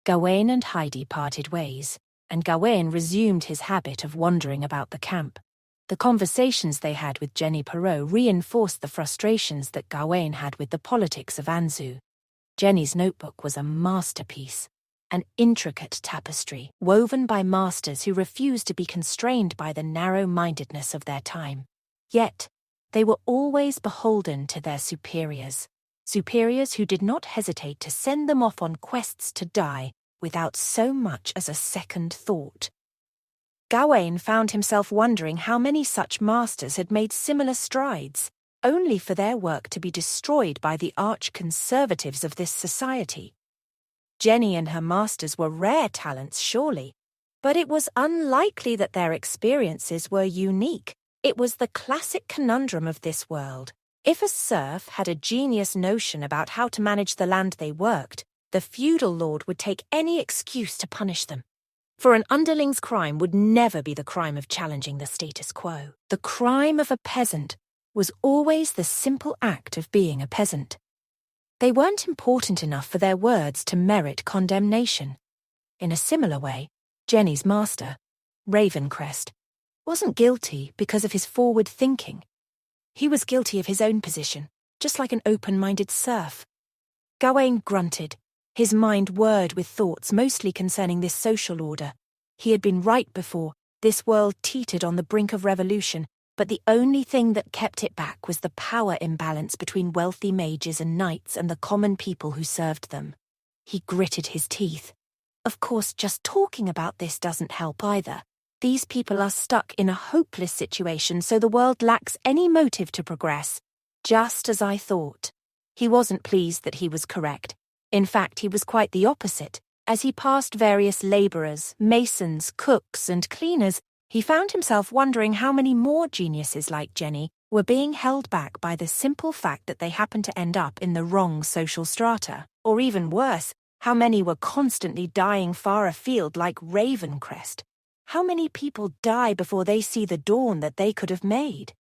Gawain and Heidi parted ways, and Gawain resumed his habit of wandering about the camp. The conversations they had with Jenny Perrault reinforced the frustrations that Gawain had with the politics of Anzou. Jenny's notebook was a masterpiece, an intricate tapestry woven by masters who refused to be constrained by the narrow-mindedness of their time. Yet, they were always beholden to their superiors who did not hesitate to send them off on quests to die without so much as a second thought. Gawain found himself wondering how many such masters had made similar strides, only for their work to be destroyed by the arch-conservatives of this society. Jenny and her masters were rare talents, surely, but it was unlikely that their experiences were unique. It was the classic conundrum of this world. If a serf had a genius notion about how to manage the land they worked, the feudal lord would take any excuse to punish them. For an underling's crime would never be the crime of challenging the status quo. The crime of a peasant was always the simple act of being a peasant. They weren't important enough for their words to merit condemnation. In a similar way, Jenny's master, Ravencrest, wasn't guilty because of his forward thinking. He was guilty of his own position, just like an open-minded serf. Gawain grunted, his mind whirred with thoughts mostly concerning this social order. He had been right before. This world teetered on the brink of revolution, but the only thing that kept it back was the power imbalance between wealthy mages and knights and the common people who served them. He gritted his teeth. Of course, just talking about this doesn't help either. These people are stuck in a hopeless situation, so the world lacks any motive to progress. Just as I thought. He wasn't pleased that he was correct. In fact, he was quite the opposite. As he passed various labourers, masons, cooks, and cleaners, he found himself wondering how many more geniuses like Jenny were being held back by the simple fact that they happened to end up in the wrong social strata. Or even worse, how many were constantly dying far afield like Ravencrest. How many people die before they see the dawn that they could have made?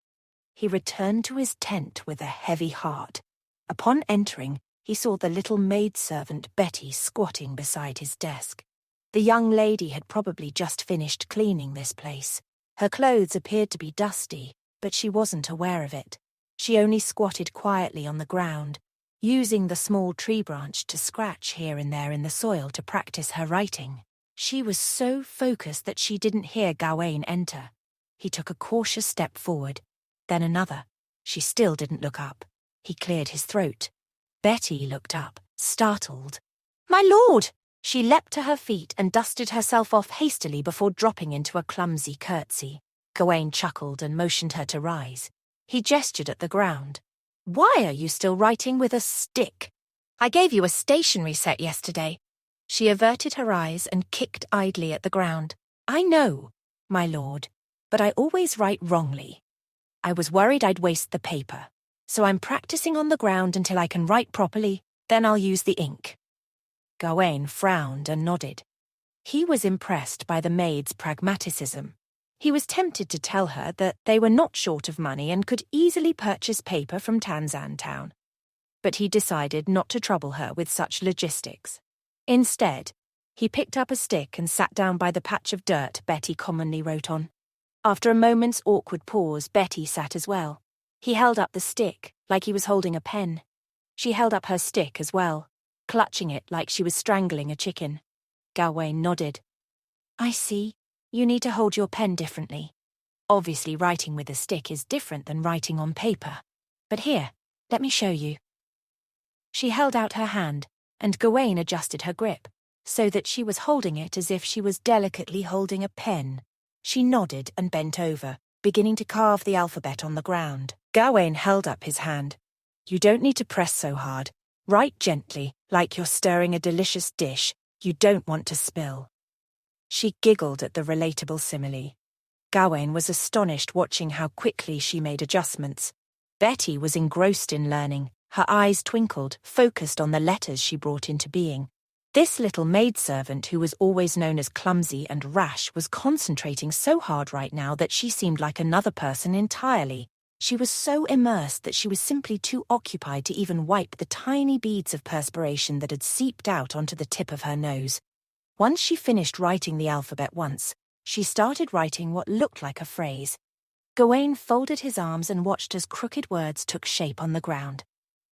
He returned to his tent with a heavy heart. Upon entering, he saw the little maidservant Betty squatting beside his desk. The young lady had probably just finished cleaning this place. Her clothes appeared to be dusty, but she wasn't aware of it. She only squatted quietly on the ground, using the small tree branch to scratch here and there in the soil to practice her writing. She was so focused that she didn't hear Gawain enter. He took a cautious step forward, then another. She still didn't look up. He cleared his throat. Betty looked up, startled. "My lord!" She leapt to her feet and dusted herself off hastily before dropping into a clumsy curtsy. Gawain chuckled and motioned her to rise. He gestured at the ground. "Why are you still writing with a stick? I gave you a stationery set yesterday." She averted her eyes and kicked idly at the ground. "I know, my lord, but I always write wrongly. I was worried I'd waste the paper, so I'm practicing on the ground until I can write properly, then I'll use the ink." Gawain frowned and nodded. He was impressed by the maid's pragmaticism. He was tempted to tell her that they were not short of money and could easily purchase paper from Tanzan Town. But he decided not to trouble her with such logistics. Instead, he picked up a stick and sat down by the patch of dirt Betty commonly wrote on. After a moment's awkward pause, Betty sat as well. He held up the stick, like he was holding a pen. She held up her stick as well, clutching it like she was strangling a chicken. Gawain nodded. "I see. You need to hold your pen differently. Obviously, writing with a stick is different than writing on paper. But here, let me show you." She held out her hand, and Gawain adjusted her grip, so that she was holding it as if she was delicately holding a pen. She nodded and bent over, beginning to carve the alphabet on the ground. Gawain held up his hand. "You don't need to press so hard. Write gently, like you're stirring a delicious dish. You don't want to spill." She giggled at the relatable simile. Gawain was astonished watching how quickly she made adjustments. Betty was engrossed in learning. Her eyes twinkled, focused on the letters she brought into being. This little maidservant, who was always known as clumsy and rash, was concentrating so hard right now that she seemed like another person entirely. She was so immersed that she was simply too occupied to even wipe the tiny beads of perspiration that had seeped out onto the tip of her nose. Once she finished writing the alphabet once, she started writing what looked like a phrase. Gawain folded his arms and watched as crooked words took shape on the ground.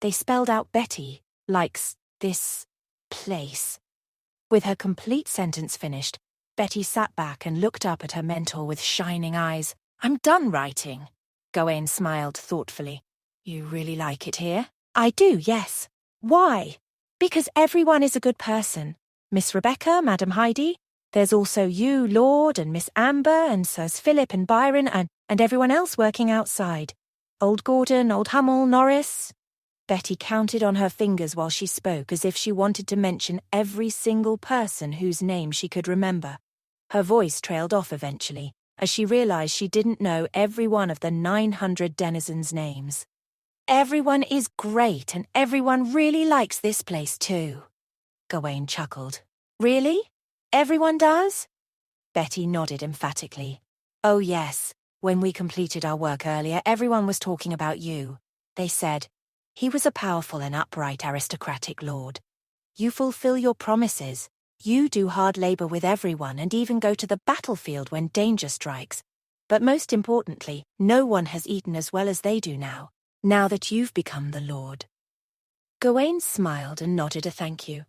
They spelled out Betty, likes this place. With her complete sentence finished, Betty sat back and looked up at her mentor with shining eyes. "I'm done writing." Gawain smiled thoughtfully. "You really like it here?" "I do, yes." "Why?" "Because everyone is a good person. Miss Rebecca, Madam Heidi. There's also you, Lord, and Miss Amber, and Sirs Philip and Byron, and everyone else working outside. Old Gordon, Old Hummel, Norris." Betty counted on her fingers while she spoke as if she wanted to mention every single person whose name she could remember. Her voice trailed off eventually, as she realized she didn't know every one of the 900 denizens' names. "Everyone is great, and everyone really likes this place too." Gawain chuckled. "Really? Everyone does?" Betty nodded emphatically. "Oh yes, when we completed our work earlier, everyone was talking about you. They said, 'He was a powerful and upright aristocratic lord. You fulfill your promises. You do hard labor with everyone and even go to the battlefield when danger strikes. But most importantly, no one has eaten as well as they do now that you've become the lord.'" Gawain smiled and nodded a thank you.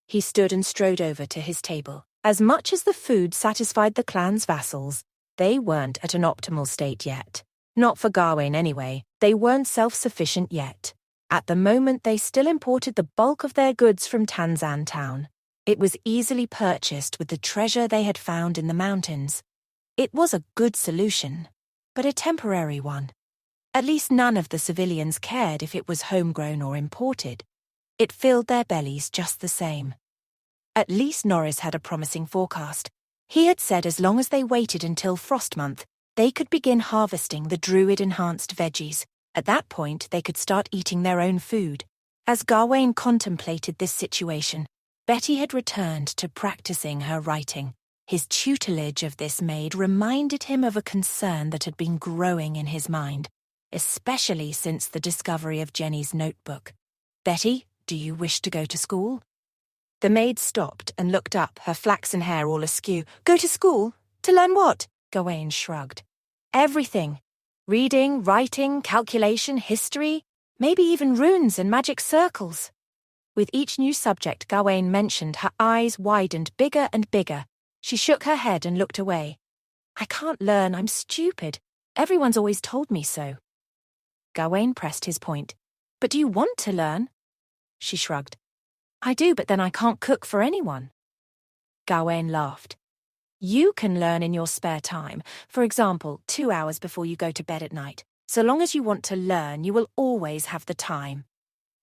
He stood and strode over to his table. As much as the food satisfied the clan's vassals, they weren't at an optimal state yet. Not for Gawain anyway. They weren't self-sufficient yet. At the moment, they still imported the bulk of their goods from Tanzan town. It was easily purchased with the treasure they had found in the mountains. It was a good solution, but a temporary one. At least none of the civilians cared if it was homegrown or imported. It filled their bellies just the same. At least Norris had a promising forecast. He had said as long as they waited until frost month, they could begin harvesting the druid-enhanced veggies. At that point, they could start eating their own food. As Gawain contemplated this situation, Betty had returned to practicing her writing. His tutelage of this maid reminded him of a concern that had been growing in his mind, especially since the discovery of Jenny's notebook. "Betty, do you wish to go to school?" The maid stopped and looked up, her flaxen hair all askew. "Go to school? To learn what?" Gawain shrugged. "Everything. Reading, writing, calculation, history, maybe even runes and magic circles." With each new subject Gawain mentioned, her eyes widened bigger and bigger. She shook her head and looked away. "I can't learn, I'm stupid. Everyone's always told me so." Gawain pressed his point. "But do you want to learn?" She shrugged. "I do, but then I can't cook for anyone." Gawain laughed. "You can learn in your spare time, for example, 2 hours before you go to bed at night. So long as you want to learn, you will always have the time."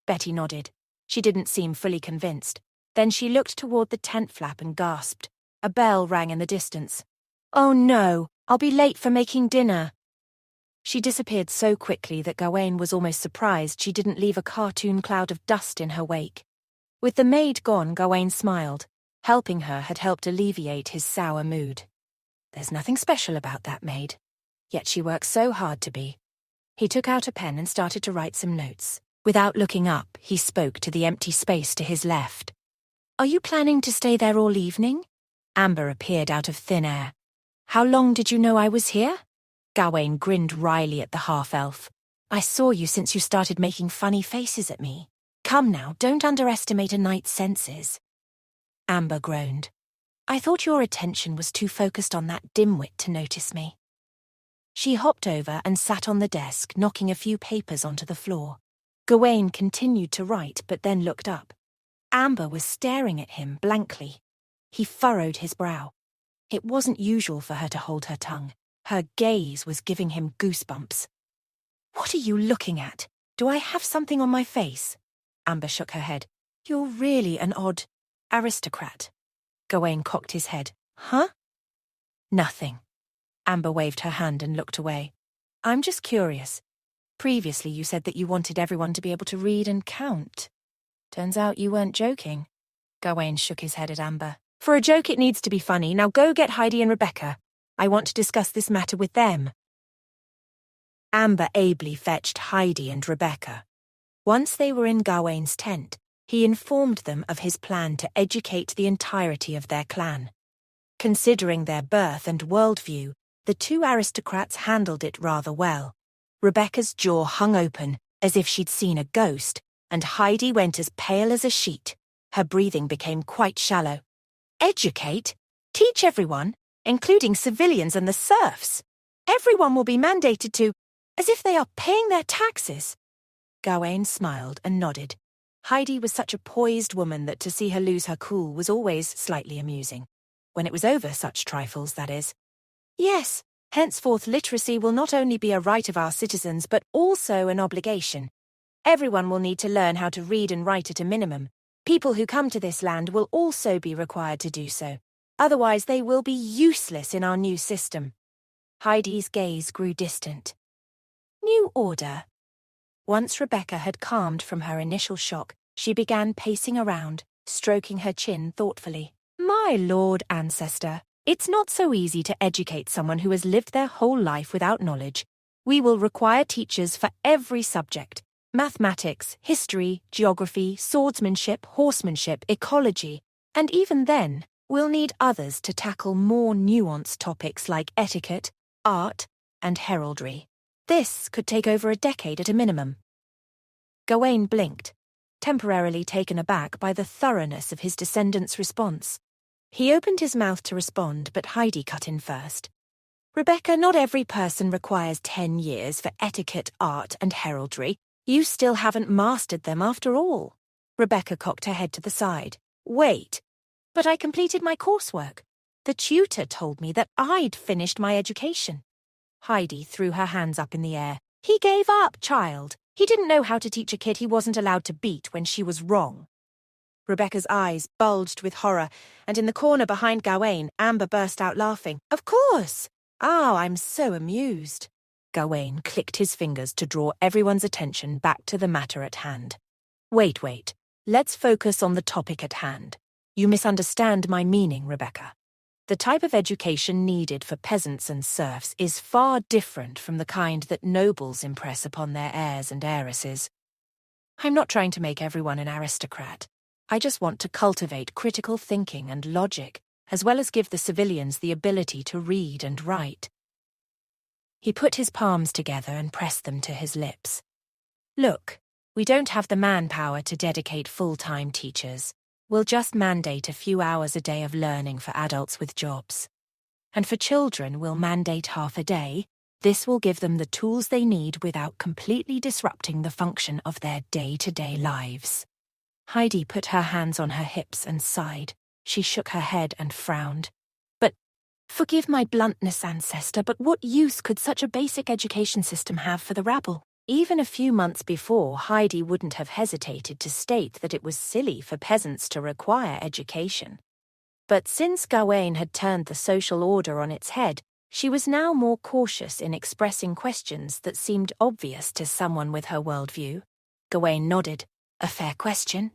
Betty nodded. She didn't seem fully convinced. Then she looked toward the tent flap and gasped. A bell rang in the distance. "Oh no, I'll be late for making dinner." She disappeared so quickly that Gawain was almost surprised she didn't leave a cartoon cloud of dust in her wake. With the maid gone, Gawain smiled. Helping her had helped alleviate his sour mood. There's nothing special about that maid. Yet she works so hard to be. He took out a pen and started to write some notes. Without looking up, he spoke to the empty space to his left. "Are you planning to stay there all evening?" Amber appeared out of thin air. "How long did you know I was here?" Gawain grinned wryly at the half-elf. "I saw you since you started making funny faces at me. Come now, don't underestimate a knight's senses." Amber groaned. "I thought your attention was too focused on that dimwit to notice me." She hopped over and sat on the desk, knocking a few papers onto the floor. Gawain continued to write, but then looked up. Amber was staring at him blankly. He furrowed his brow. It wasn't usual for her to hold her tongue. Her gaze was giving him goosebumps. "What are you looking at? Do I have something on my face?" Amber shook her head. "You're really an odd aristocrat." Gawain cocked his head. "Huh?" "Nothing." Amber waved her hand and looked away. "I'm just curious. Previously you said that you wanted everyone to be able to read and count. Turns out you weren't joking." Gawain shook his head at Amber. "For a joke it needs to be funny. Now go get Heidi and Rebecca. I want to discuss this matter with them." Amber ably fetched Heidi and Rebecca. Once they were in Gawain's tent, He informed them of his plan to educate the entirety of their clan. Considering their birth and worldview, the two aristocrats handled it rather well. Rebecca's jaw hung open, as if she'd seen a ghost, and Heidi went as pale as a sheet. Her breathing became quite shallow. Educate? Teach everyone, including civilians and the serfs. Everyone will be mandated to, as if they are paying their taxes. Gawain smiled and nodded. Heidi was such a poised woman that to see her lose her cool was always slightly amusing. When it was over such trifles, that is. Yes, henceforth literacy will not only be a right of our citizens, but also an obligation. Everyone will need to learn how to read and write at a minimum. People who come to this land will also be required to do so. Otherwise, they will be useless in our new system. Heidi's gaze grew distant. New order. Once Rebecca had calmed from her initial shock, she began pacing around, stroking her chin thoughtfully. My lord ancestor, it's not so easy to educate someone who has lived their whole life without knowledge. We will require teachers for every subject: mathematics, history, geography, swordsmanship, horsemanship, ecology, and even then, we'll need others to tackle more nuanced topics like etiquette, art, and heraldry. This could take over a decade at a minimum. Gawain blinked, temporarily taken aback by the thoroughness of his descendant's response. He opened his mouth to respond, but Heidi cut in first. Rebecca, not every person requires 10 years for etiquette, art, and heraldry. You still haven't mastered them after all. Rebecca cocked her head to the side. Wait, but I completed my coursework. The tutor told me that I'd finished my education. Heidi threw her hands up in the air. He gave up, child. He didn't know how to teach a kid he wasn't allowed to beat when she was wrong. Rebecca's eyes bulged with horror, and in the corner behind Gawain, Amber burst out laughing. Of course! Oh, I'm so amused. Gawain clicked his fingers to draw everyone's attention back to the matter at hand. Wait. Let's focus on the topic at hand. You misunderstand my meaning, Rebecca. The type of education needed for peasants and serfs is far different from the kind that nobles impress upon their heirs and heiresses. I'm not trying to make everyone an aristocrat. I just want to cultivate critical thinking and logic, as well as give the civilians the ability to read and write. He put his palms together and pressed them to his lips. Look, we don't have the manpower to dedicate full-time teachers. We'll just mandate a few hours a day of learning for adults with jobs. And for children, we'll mandate half a day. This will give them the tools they need without completely disrupting the function of their day-to-day lives. Heidi put her hands on her hips and sighed. She shook her head and frowned. But, forgive my bluntness, ancestor, but what use could such a basic education system have for the rabble? Even a few months before, Heidi wouldn't have hesitated to state that it was silly for peasants to require education. But since Gawain had turned the social order on its head, she was now more cautious in expressing questions that seemed obvious to someone with her worldview. Gawain nodded. A fair question.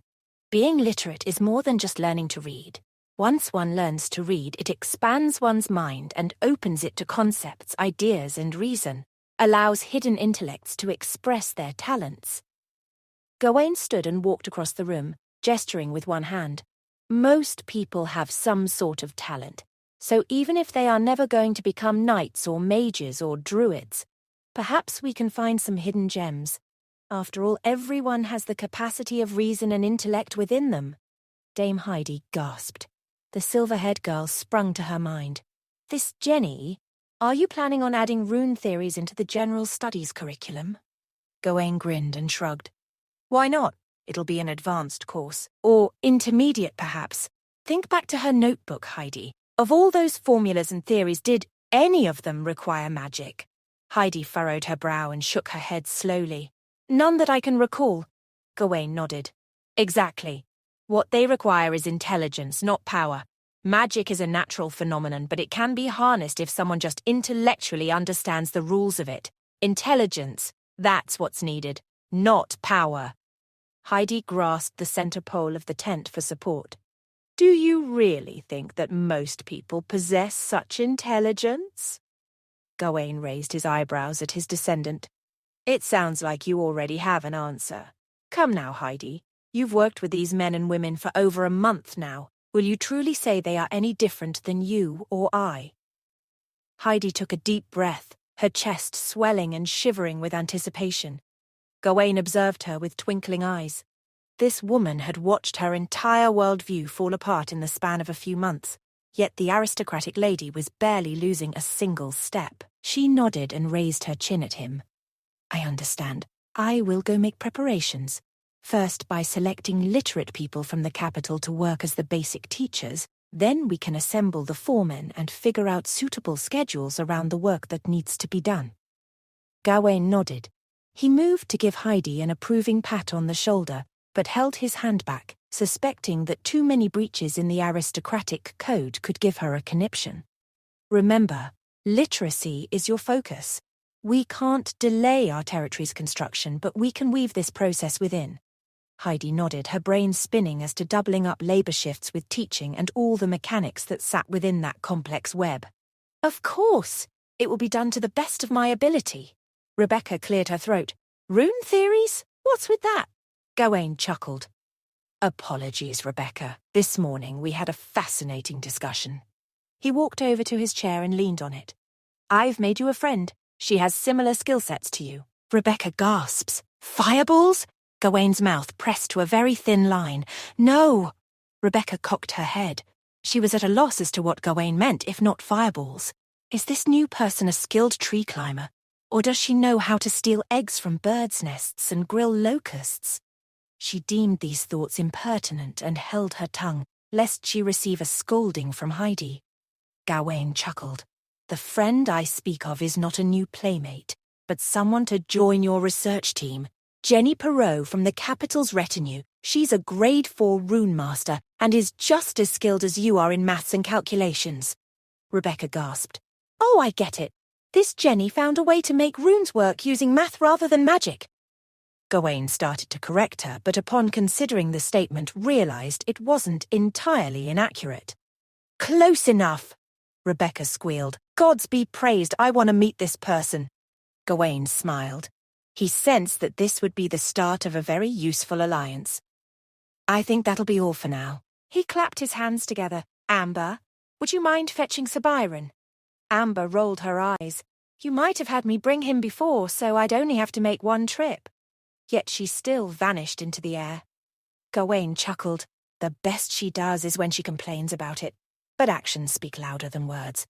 Being literate is more than just learning to read. Once one learns to read, it expands one's mind and opens it to concepts, ideas, and reason, allows hidden intellects to express their talents. Gawain stood and walked across the room, gesturing with one hand. Most people have some sort of talent, so even if they are never going to become knights or mages or druids, perhaps we can find some hidden gems. After all, everyone has the capacity of reason and intellect within them. Dame Heidi gasped. The silver-haired girl sprung to her mind. This Jenny, are you planning on adding rune theories into the general studies curriculum? Gawain grinned and shrugged. Why not? It'll be an advanced course. Or intermediate, perhaps. Think back to her notebook, Heidi. Of all those formulas and theories, did any of them require magic? Heidi furrowed her brow and shook her head slowly. None that I can recall. Gawain nodded. Exactly. What they require is intelligence, not power. Magic is a natural phenomenon, but it can be harnessed if someone just intellectually understands the rules of it. Intelligence, that's what's needed, not power. Heidi grasped the center pole of the tent for support. Do you really think that most people possess such intelligence? Gawain raised his eyebrows at his descendant. It sounds like you already have an answer. Come now, Heidi. You've worked with these men and women for over a month now. Will you truly say they are any different than you or I? Heidi took a deep breath, her chest swelling and shivering with anticipation. Gawain observed her with twinkling eyes. This woman had watched her entire worldview fall apart in the span of a few months, yet the aristocratic lady was barely losing a single step. She nodded and raised her chin at him. I understand. I will go make preparations. First by selecting literate people from the capital to work as the basic teachers, then we can assemble the foremen and figure out suitable schedules around the work that needs to be done. Gawain nodded. He moved to give Heidi an approving pat on the shoulder, but held his hand back, suspecting that too many breaches in the aristocratic code could give her a conniption. Remember, literacy is your focus. We can't delay our territory's construction, but we can weave this process within. Heidi nodded, her brain spinning as to doubling up labor shifts with teaching and all the mechanics that sat within that complex web. Of course! It will be done to the best of my ability. Rebecca cleared her throat. Rune theories? What's with that? Gawain chuckled. Apologies, Rebecca. This morning we had a fascinating discussion. He walked over to his chair and leaned on it. I've made you a friend. She has similar skill sets to you. Rebecca gasps. Fireballs? Gawain's mouth pressed to a very thin line. No! Rebecca cocked her head. She was at a loss as to what Gawain meant, if not fireballs. Is this new person a skilled tree climber? Or does she know how to steal eggs from birds' nests and grill locusts? She deemed these thoughts impertinent and held her tongue, lest she receive a scolding from Heidi. Gawain chuckled. The friend I speak of is not a new playmate, but someone to join your research team. Jenny Perot from the capital's retinue. She's a grade 4 rune master and is just as skilled as you are in maths and calculations. Rebecca gasped. Oh, I get it. This Jenny found a way to make runes work using math rather than magic. Gawain started to correct her, but upon considering the statement realized it wasn't entirely inaccurate. Close enough, Rebecca squealed. Gods be praised, I want to meet this person. Gawain smiled. He sensed that this would be the start of a very useful alliance. I think that'll be all for now. He clapped his hands together. Amber, would you mind fetching Sir Byron? Amber rolled her eyes. You might have had me bring him before, so I'd only have to make one trip. Yet she still vanished into the air. Gawain chuckled. The best she does is when she complains about it. But actions speak louder than words.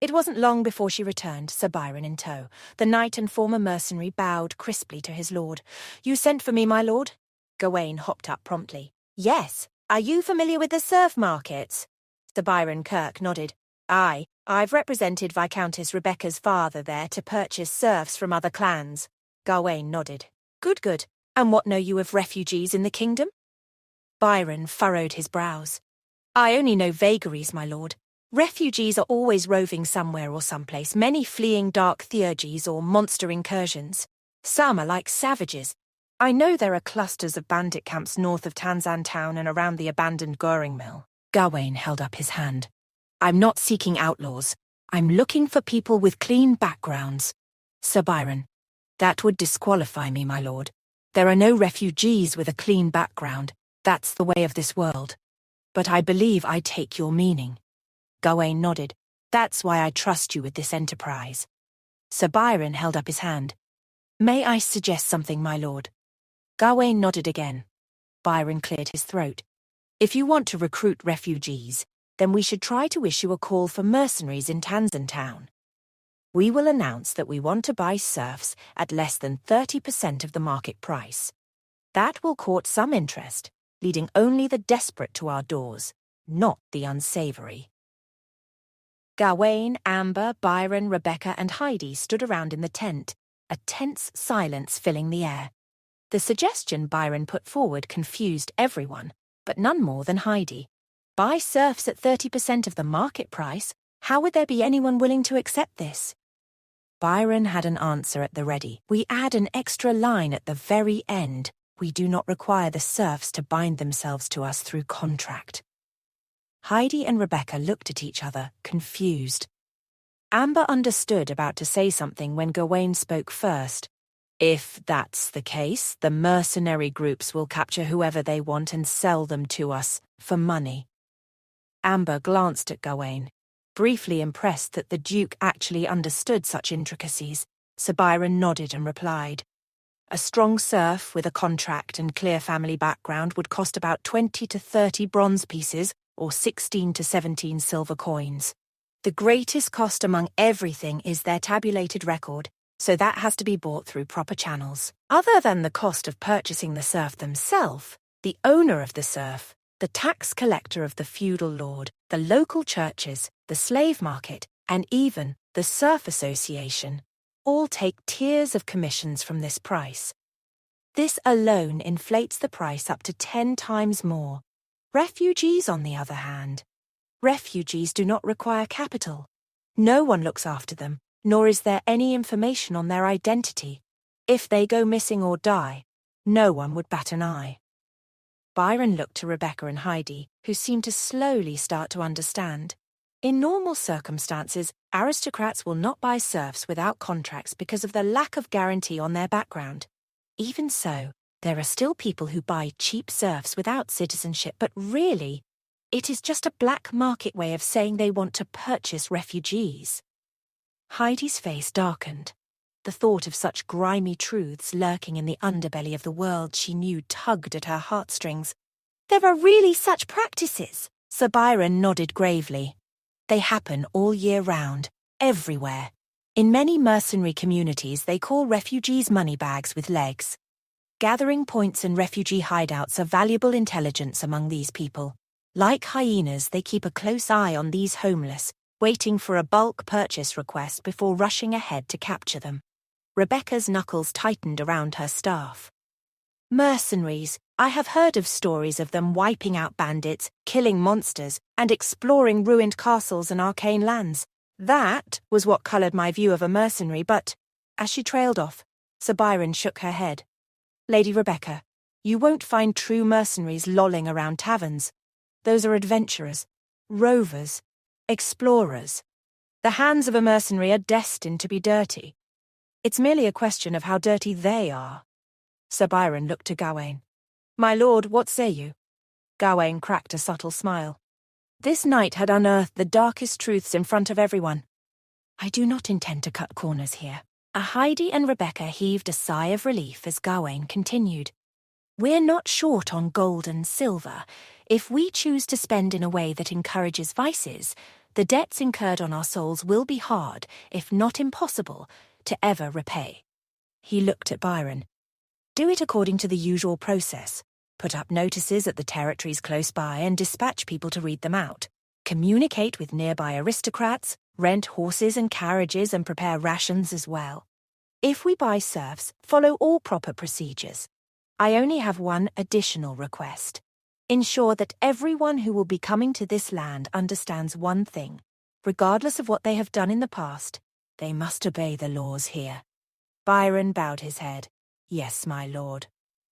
It wasn't long before she returned, Sir Byron in tow. The knight and former mercenary bowed crisply to his lord. You sent for me, my lord? Gawain hopped up promptly. Yes. Are you familiar with the serf markets? Sir Byron Kirke nodded. Aye, I've represented Viscountess Rebecca's father there to purchase serfs from other clans. Gawain nodded. Good, good. And what know you of refugees in the kingdom? Byron furrowed his brows. I only know vagaries, my lord. Refugees are always roving somewhere or someplace, many fleeing dark theurgies or monster incursions. Some are like savages. I know there are clusters of bandit camps north of Tanzan town and around the abandoned Goring mill. Gawain held up his hand. I'm not seeking outlaws. I'm looking for people with clean backgrounds. Sir Byron, that would disqualify me, my lord. There are no refugees with a clean background. That's the way of this world. But I believe I take your meaning. Gawain nodded. That's why I trust you with this enterprise. Sir Byron held up his hand. May I suggest something, my lord? Gawain nodded again. Byron cleared his throat. If you want to recruit refugees, then we should try to issue a call for mercenaries in Tanzan town. We will announce that we want to buy serfs at less than 30% of the market price. That will court some interest, leading only the desperate to our doors, not the unsavory. Gawain, Amber, Byron, Rebecca and Heidi stood around in the tent, a tense silence filling the air. The suggestion Byron put forward confused everyone, but none more than Heidi. Buy serfs at 30% of the market price? How would there be anyone willing to accept this? Byron had an answer at the ready. We add an extra line at the very end. We do not require the serfs to bind themselves to us through contract. Heidi and Rebecca looked at each other, confused. Amber understood about to say something when Gawain spoke first. If that's the case, the mercenary groups will capture whoever they want and sell them to us for money. Amber glanced at Gawain, briefly impressed that the Duke actually understood such intricacies. Sir Byron nodded and replied, "A strong serf with a contract and clear family background would cost about 20 to 30 bronze pieces or 16 to 17 silver coins. The greatest cost among everything is their tabulated record, so that has to be bought through proper channels. Other than the cost of purchasing the serf themselves, the owner of the serf, the tax collector of the feudal lord, the local churches, the slave market, and even the serf association all take tiers of commissions from this price. This alone inflates the price up to 10 times more. Refugees, on the other hand, refugees do not require capital. No one looks after them, nor is there any information on their identity. If they go missing or die, no one would bat an eye." Byron looked to Rebecca and Heidi, who seemed to slowly start to understand. In normal circumstances, aristocrats will not buy serfs without contracts because of the lack of guarantee on their background. Even so, there are still people who buy cheap serfs without citizenship, but really, it is just a black market way of saying they want to purchase refugees. Heidi's face darkened. The thought of such grimy truths lurking in the underbelly of the world she knew tugged at her heartstrings. "There are really such practices?" Sir Byron nodded gravely. "They happen all year round, everywhere. In many mercenary communities, they call refugees moneybags with legs. Gathering points and refugee hideouts are valuable intelligence among these people. Like hyenas, they keep a close eye on these homeless, waiting for a bulk purchase request before rushing ahead to capture them." Rebecca's knuckles tightened around her staff. "Mercenaries. I have heard of stories of them wiping out bandits, killing monsters, and exploring ruined castles and arcane lands. That was what coloured my view of a mercenary, but—" As she trailed off, Sir Byron shook her head. "Lady Rebecca, you won't find true mercenaries lolling around taverns. Those are adventurers, rovers, explorers. The hands of a mercenary are destined to be dirty. It's merely a question of how dirty they are." Sir Byron looked to Gawain. "My lord, what say you?" Gawain cracked a subtle smile. This night had unearthed the darkest truths in front of everyone. "I do not intend to cut corners here." Heidi and Rebecca heaved a sigh of relief as Gawain continued. "We're not short on gold and silver. If we choose to spend in a way that encourages vices, the debts incurred on our souls will be hard, if not impossible, to ever repay." He looked at Byron. "Do it according to the usual process. Put up notices at the territories close by and dispatch people to read them out. Communicate with nearby aristocrats, rent horses and carriages and prepare rations as well. If we buy serfs, follow all proper procedures. I only have one additional request. Ensure that everyone who will be coming to this land understands one thing. Regardless of what they have done in the past, they must obey the laws here." Byron bowed his head. "Yes, my lord."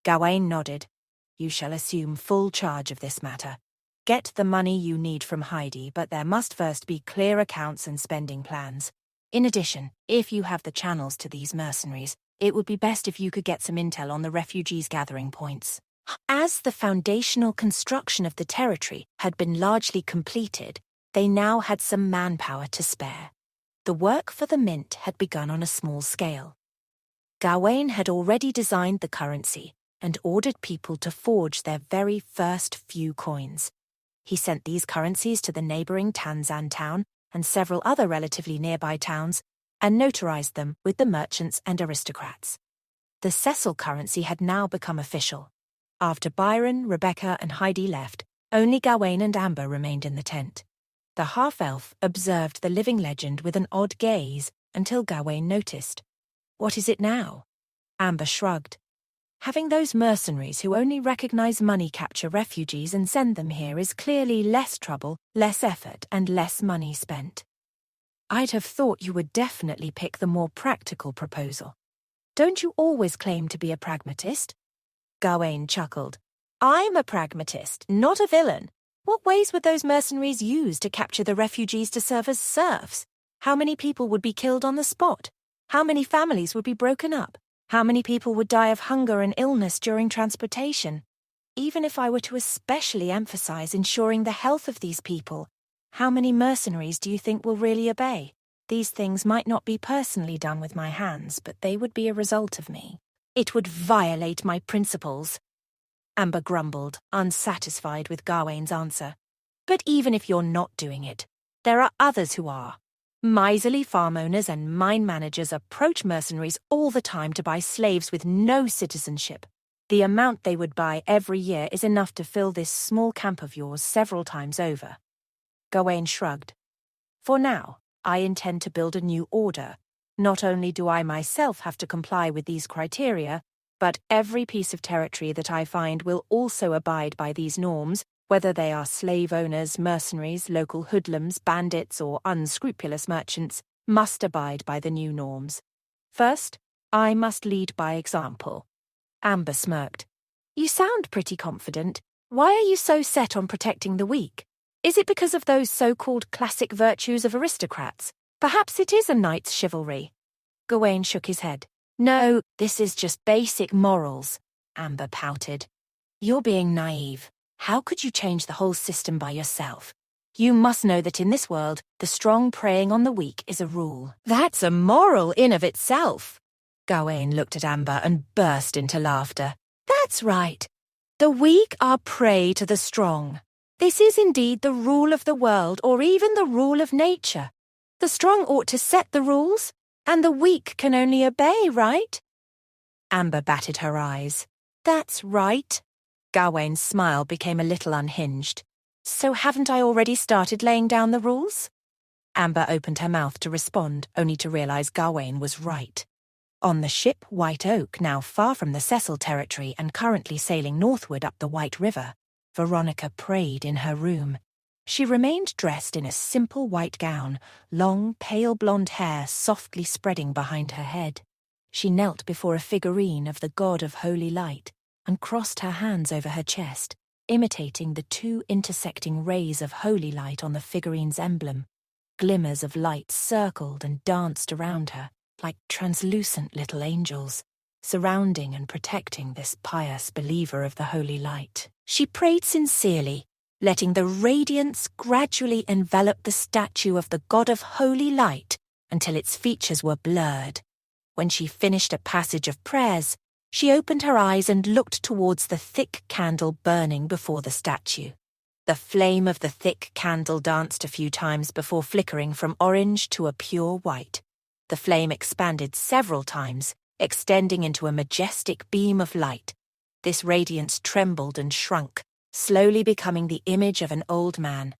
Gawain nodded. "You shall assume full charge of this matter. Get the money you need from Heidi, but there must first be clear accounts and spending plans. In addition, if you have the channels to these mercenaries, it would be best if you could get some intel on the refugees' gathering points." As the foundational construction of the territory had been largely completed, they now had some manpower to spare. The work for the mint had begun on a small scale. Gawain had already designed the currency and ordered people to forge their very first few coins. He sent these currencies to the neighbouring Tanzan town and several other relatively nearby towns, and notarized them with the merchants and aristocrats. The Cecil currency had now become official. After Byron, Rebecca, and Heidi left, only Gawain and Amber remained in the tent. The half-elf observed the living legend with an odd gaze until Gawain noticed. "What is it now?" Amber shrugged. "Having those mercenaries who only recognize money capture refugees and send them here is clearly less trouble, less effort, and less money spent. I'd have thought you would definitely pick the more practical proposal. Don't you always claim to be a pragmatist?" Gawain chuckled. "I'm a pragmatist, not a villain. What ways would those mercenaries use to capture the refugees to serve as serfs? How many people would be killed on the spot? How many families would be broken up? How many people would die of hunger and illness during transportation? Even if I were to especially emphasize ensuring the health of these people, how many mercenaries do you think will really obey? These things might not be personally done with my hands, but they would be a result of me. It would violate my principles. Amber grumbled, unsatisfied with Gawain's answer. But even if you're not doing it, there are others who are. Miserly farm owners and mine managers approach mercenaries all the time to buy slaves with no citizenship. The amount they would buy every year is enough to fill this small camp of yours several times over. Gawain shrugged. For now, I intend to build a new order. Not only do I myself have to comply with these criteria, but every piece of territory that I find will also abide by these norms, whether they are slave owners, mercenaries, local hoodlums, bandits, or unscrupulous merchants, must abide by the new norms. First, I must lead by example. Amber smirked. You sound pretty confident. Why are you so set on protecting the weak? Is it because of those so-called classic virtues of aristocrats? Perhaps it is a knight's chivalry. Gawain shook his head. No, this is just basic morals. Amber pouted. You're being naive. How could you change the whole system by yourself? You must know that in this world, the strong preying on the weak is a rule. That's a moral in of itself. Gawain looked at Amber and burst into laughter. That's right. The weak are prey to the strong. This is indeed the rule of the world, or even the rule of nature. The strong ought to set the rules, and the weak can only obey, right? Amber batted her eyes. That's right. Gawain's smile became a little unhinged. So haven't I already started laying down the rules? Amber opened her mouth to respond, only to realize Gawain was right. On the ship White Oak, now far from the Cecil territory and currently sailing northward up the White River, Veronica prayed in her room. She remained dressed in a simple white gown, long, pale blonde hair softly spreading behind her head. She knelt before a figurine of the god of holy light and crossed her hands over her chest, imitating the two intersecting rays of holy light on the figurine's emblem. Glimmers of light circled and danced around her, like translucent little angels, surrounding and protecting this pious believer of the holy light. She prayed sincerely, letting the radiance gradually envelop the statue of the god of holy light until its features were blurred. When she finished a passage of prayers, she opened her eyes and looked towards the thick candle burning before the statue. The flame of the thick candle danced a few times before flickering from orange to a pure white. The flame expanded several times, extending into a majestic beam of light. This radiance trembled and shrunk, slowly becoming the image of an old man.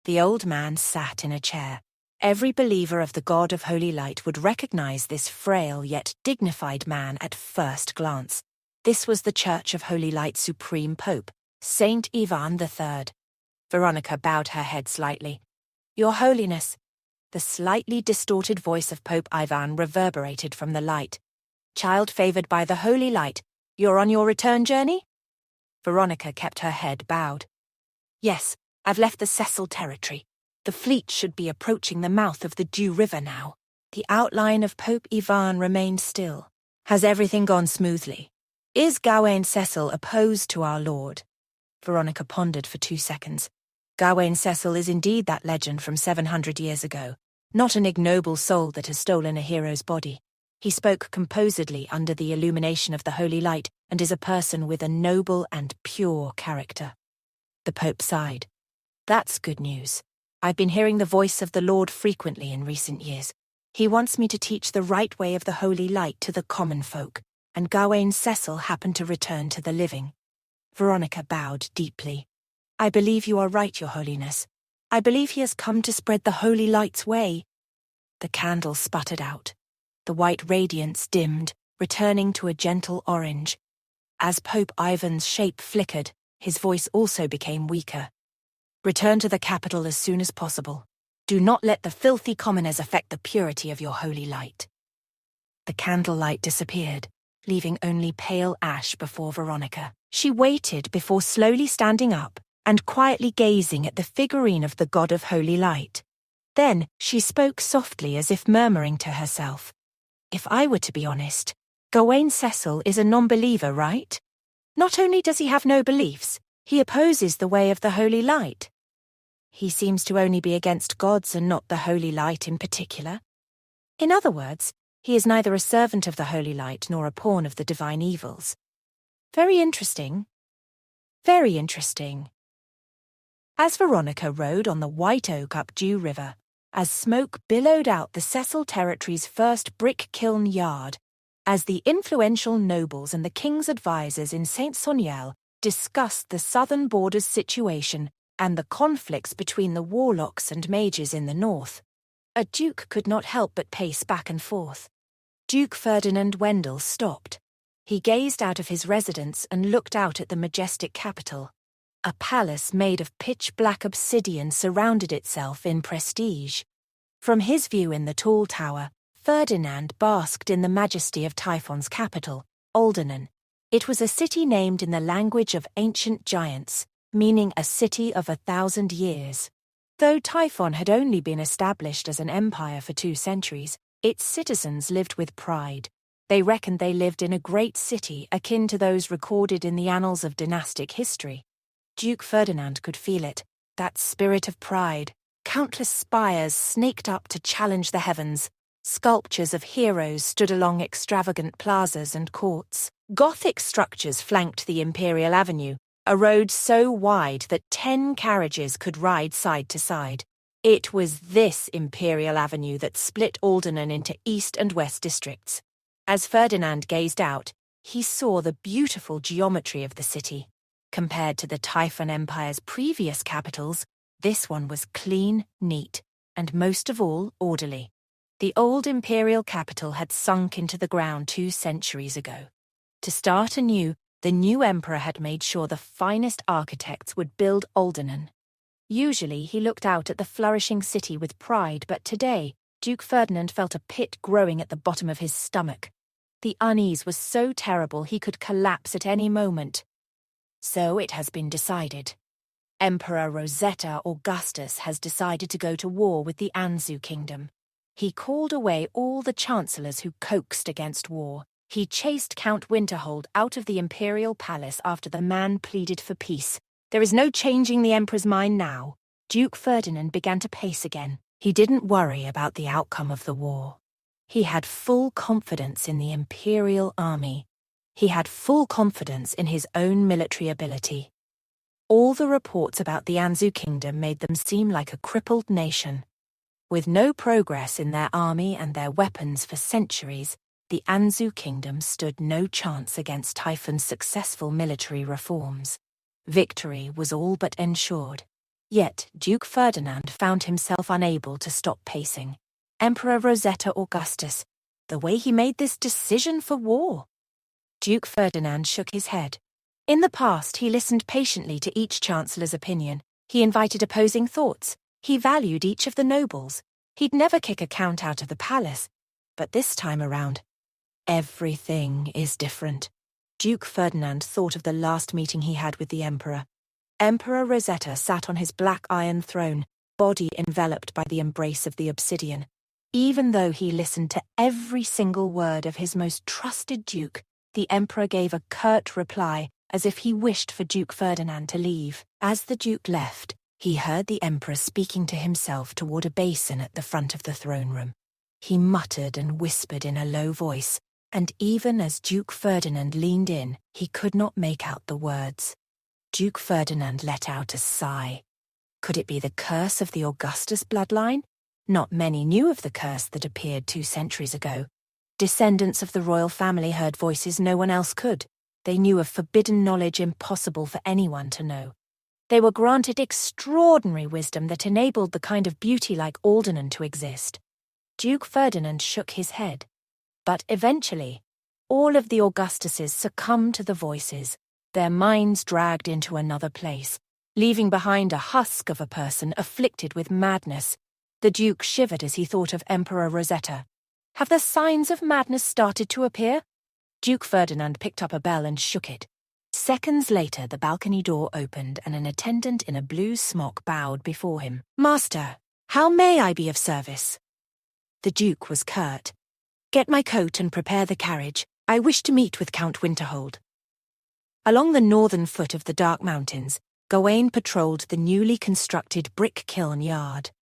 The old man sat in a chair. Every believer of the God of Holy Light would recognize this frail yet dignified man at first glance. This was the Church of Holy Light's Supreme Pope, Saint Ivan III. Veronica bowed her head slightly. Your Holiness. The slightly distorted voice of Pope Ivan reverberated from the light. Child favored by the Holy Light, you're on your return journey? Veronica kept her head bowed. Yes, I've left the Cecil territory. The fleet should be approaching the mouth of the Dew River now. The outline of Pope Ivan remained still. Has everything gone smoothly? Is Gawain Cecil opposed to our Lord? Veronica pondered for 2 seconds. Gawain Cecil is indeed that legend from 700 years ago, not an ignoble soul that has stolen a hero's body. He spoke composedly under the illumination of the holy light and is a person with a noble and pure character. The Pope sighed. That's good news. I've been hearing the voice of the Lord frequently in recent years. He wants me to teach the right way of the holy light to the common folk, and Gawain Cecil happened to return to the living. Veronica bowed deeply. I believe you are right, Your Holiness. I believe he has come to spread the holy light's way. The candle sputtered out. The white radiance dimmed, returning to a gentle orange. As Pope Ivan's shape flickered, his voice also became weaker. Return to the capital as soon as possible. Do not let the filthy commoners affect the purity of your holy light. The candlelight disappeared, leaving only pale ash before Veronica. She waited before slowly standing up and quietly gazing at the figurine of the God of Holy Light. Then she spoke softly as if murmuring to herself. If I were to be honest, Gawain Cecil is a non-believer, right? Not only does he have no beliefs, he opposes the way of the Holy Light. He seems to only be against gods and not the Holy Light in particular. In other words, he is neither a servant of the Holy Light nor a pawn of the divine evils. Very interesting. Very interesting. As Veronica rode on the white oak up Dew River, as smoke billowed out the Cecil territory's first brick kiln yard, as the influential nobles and the king's advisers in Saint Soniel discussed the southern border's situation and the conflicts between the warlocks and mages in the north, a duke could not help but pace back and forth. Duke Ferdinand Wendell stopped. He gazed out of his residence and looked out at the majestic capital. A palace made of pitch-black obsidian surrounded itself in prestige. From his view in the tall tower, Ferdinand basked in the majesty of Typhon's capital, Alderney. It was a city named in the language of ancient giants, meaning a city of 1,000 years. Though Typhon had only been established as an empire for 2 centuries, its citizens lived with pride. They reckoned they lived in a great city akin to those recorded in the annals of dynastic history. Duke Ferdinand could feel it, that spirit of pride. Countless spires snaked up to challenge the heavens. Sculptures of heroes stood along extravagant plazas and courts. Gothic structures flanked the Imperial Avenue, a road so wide that 10 carriages could ride side to side. It was this Imperial Avenue that split Alderney into east and west districts. As Ferdinand gazed out, he saw the beautiful geometry of the city. Compared to the Typhon Empire's previous capitals, this one was clean, neat, and most of all, orderly. The old imperial capital had sunk into the ground 2 centuries ago. To start anew, the new emperor had made sure the finest architects would build Alderney. Usually he looked out at the flourishing city with pride, but today, Duke Ferdinand felt a pit growing at the bottom of his stomach. The unease was so terrible he could collapse at any moment. So it has been decided. Emperor Rosetta Augustus has decided to go to war with the Anzou kingdom. He called away all the chancellors who coaxed against war. He chased Count Winterhold out of the imperial palace after the man pleaded for peace. There is no changing the emperor's mind now. Duke Ferdinand began to pace again. He didn't worry about the outcome of the war. He had full confidence in the imperial army. He had full confidence in his own military ability. All the reports about the Anzou kingdom made them seem like a crippled nation. With no progress in their army and their weapons for centuries, the Anzou kingdom stood no chance against Typhon's successful military reforms. Victory was all but ensured. Yet Duke Ferdinand found himself unable to stop pacing. Emperor Rosetta Augustus, the way he made this decision for war. Duke Ferdinand shook his head. In the past, he listened patiently to each chancellor's opinion. He invited opposing thoughts. He valued each of the nobles. He'd never kick a count out of the palace. But this time around, everything is different. Duke Ferdinand thought of the last meeting he had with the emperor. Emperor Rosetta sat on his black iron throne, body enveloped by the embrace of the obsidian. Even though he listened to every single word of his most trusted duke, the emperor gave a curt reply, as if he wished for Duke Ferdinand to leave. As the duke left, he heard the emperor speaking to himself toward a basin at the front of the throne room. He muttered and whispered in a low voice, and even as Duke Ferdinand leaned in, he could not make out the words. Duke Ferdinand let out a sigh. Could it be the curse of the Augustus bloodline? Not many knew of the curse that appeared 2 centuries ago. Descendants of the royal family heard voices no one else could. They knew of forbidden knowledge impossible for anyone to know. They were granted extraordinary wisdom that enabled the kind of beauty like Alderney to exist. Duke Ferdinand shook his head. But eventually, all of the Augustuses succumbed to the voices, their minds dragged into another place, leaving behind a husk of a person afflicted with madness. The Duke shivered as he thought of Emperor Rosetta. Have the signs of madness started to appear? Duke Ferdinand picked up a bell and shook it. Seconds later, the balcony door opened and an attendant in a blue smock bowed before him. "Master, how may I be of service?" The Duke was curt. "Get my coat and prepare the carriage. I wish to meet with Count Winterhold. Along the northern foot of the Dark Mountains, Gawain patrolled the newly constructed brick kiln yard.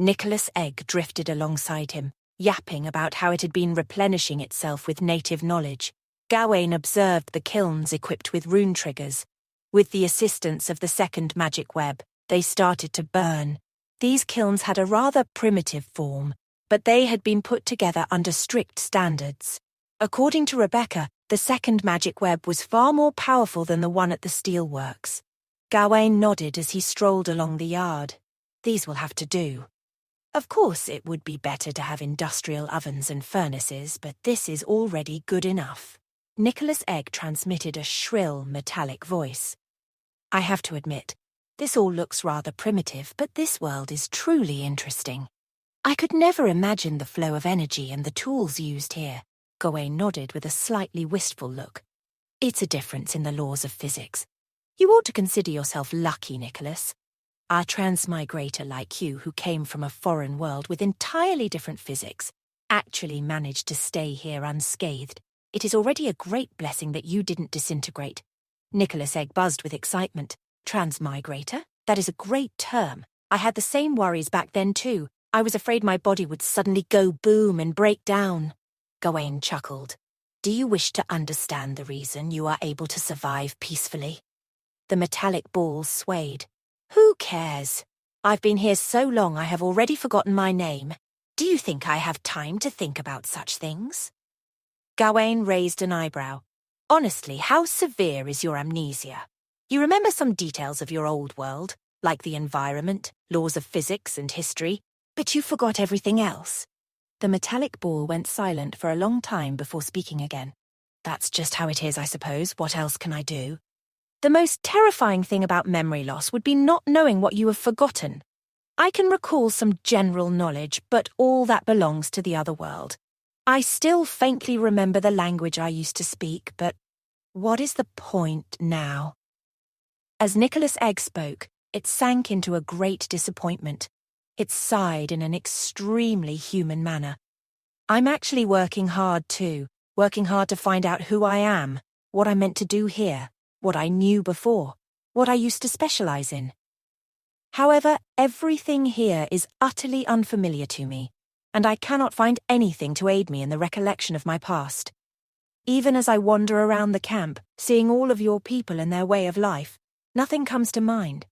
Nicholas Egg drifted alongside him, yapping about how it had been replenishing itself with native knowledge. Gawain observed the kilns equipped with rune triggers. With the assistance of the second magic web, they started to burn. These kilns had a rather primitive form, but they had been put together under strict standards. According to Rebecca, the second magic web was far more powerful than the one at the steelworks. Gawain nodded as he strolled along the yard. These will have to do. Of course, it would be better to have industrial ovens and furnaces, but this is already good enough. Nicholas Egg transmitted a shrill, metallic voice. I have to admit, this all looks rather primitive, but this world is truly interesting. I could never imagine the flow of energy and the tools used here. Gawain nodded with a slightly wistful look. It's a difference in the laws of physics. You ought to consider yourself lucky, Nicholas. A transmigrator like you, who came from a foreign world with entirely different physics, actually managed to stay here unscathed. It is already a great blessing that you didn't disintegrate. Nicholas Egg buzzed with excitement. Transmigrator? That is a great term. I had the same worries back then too. I was afraid my body would suddenly go boom and break down. Gawain chuckled. Do you wish to understand the reason you are able to survive peacefully? The metallic ball swayed. Who cares? I've been here so long I have already forgotten my name. Do you think I have time to think about such things? Gawain raised an eyebrow. Honestly, how severe is your amnesia? You remember some details of your old world, like the environment, laws of physics and history, but you forgot everything else. The metallic ball went silent for a long time before speaking again. That's just how it is, I suppose. What else can I do? The most terrifying thing about memory loss would be not knowing what you have forgotten. I can recall some general knowledge, but all that belongs to the other world. I still faintly remember the language I used to speak, but what is the point now? As Nicholas Egg spoke, it sank into a great disappointment. It sighed in an extremely human manner. I'm actually working hard too, working hard to find out who I am, what I'm meant to do here, what I knew before, what I used to specialize in. However, everything here is utterly unfamiliar to me, and I cannot find anything to aid me in the recollection of my past. Even as I wander around the camp, seeing all of your people and their way of life, nothing comes to mind.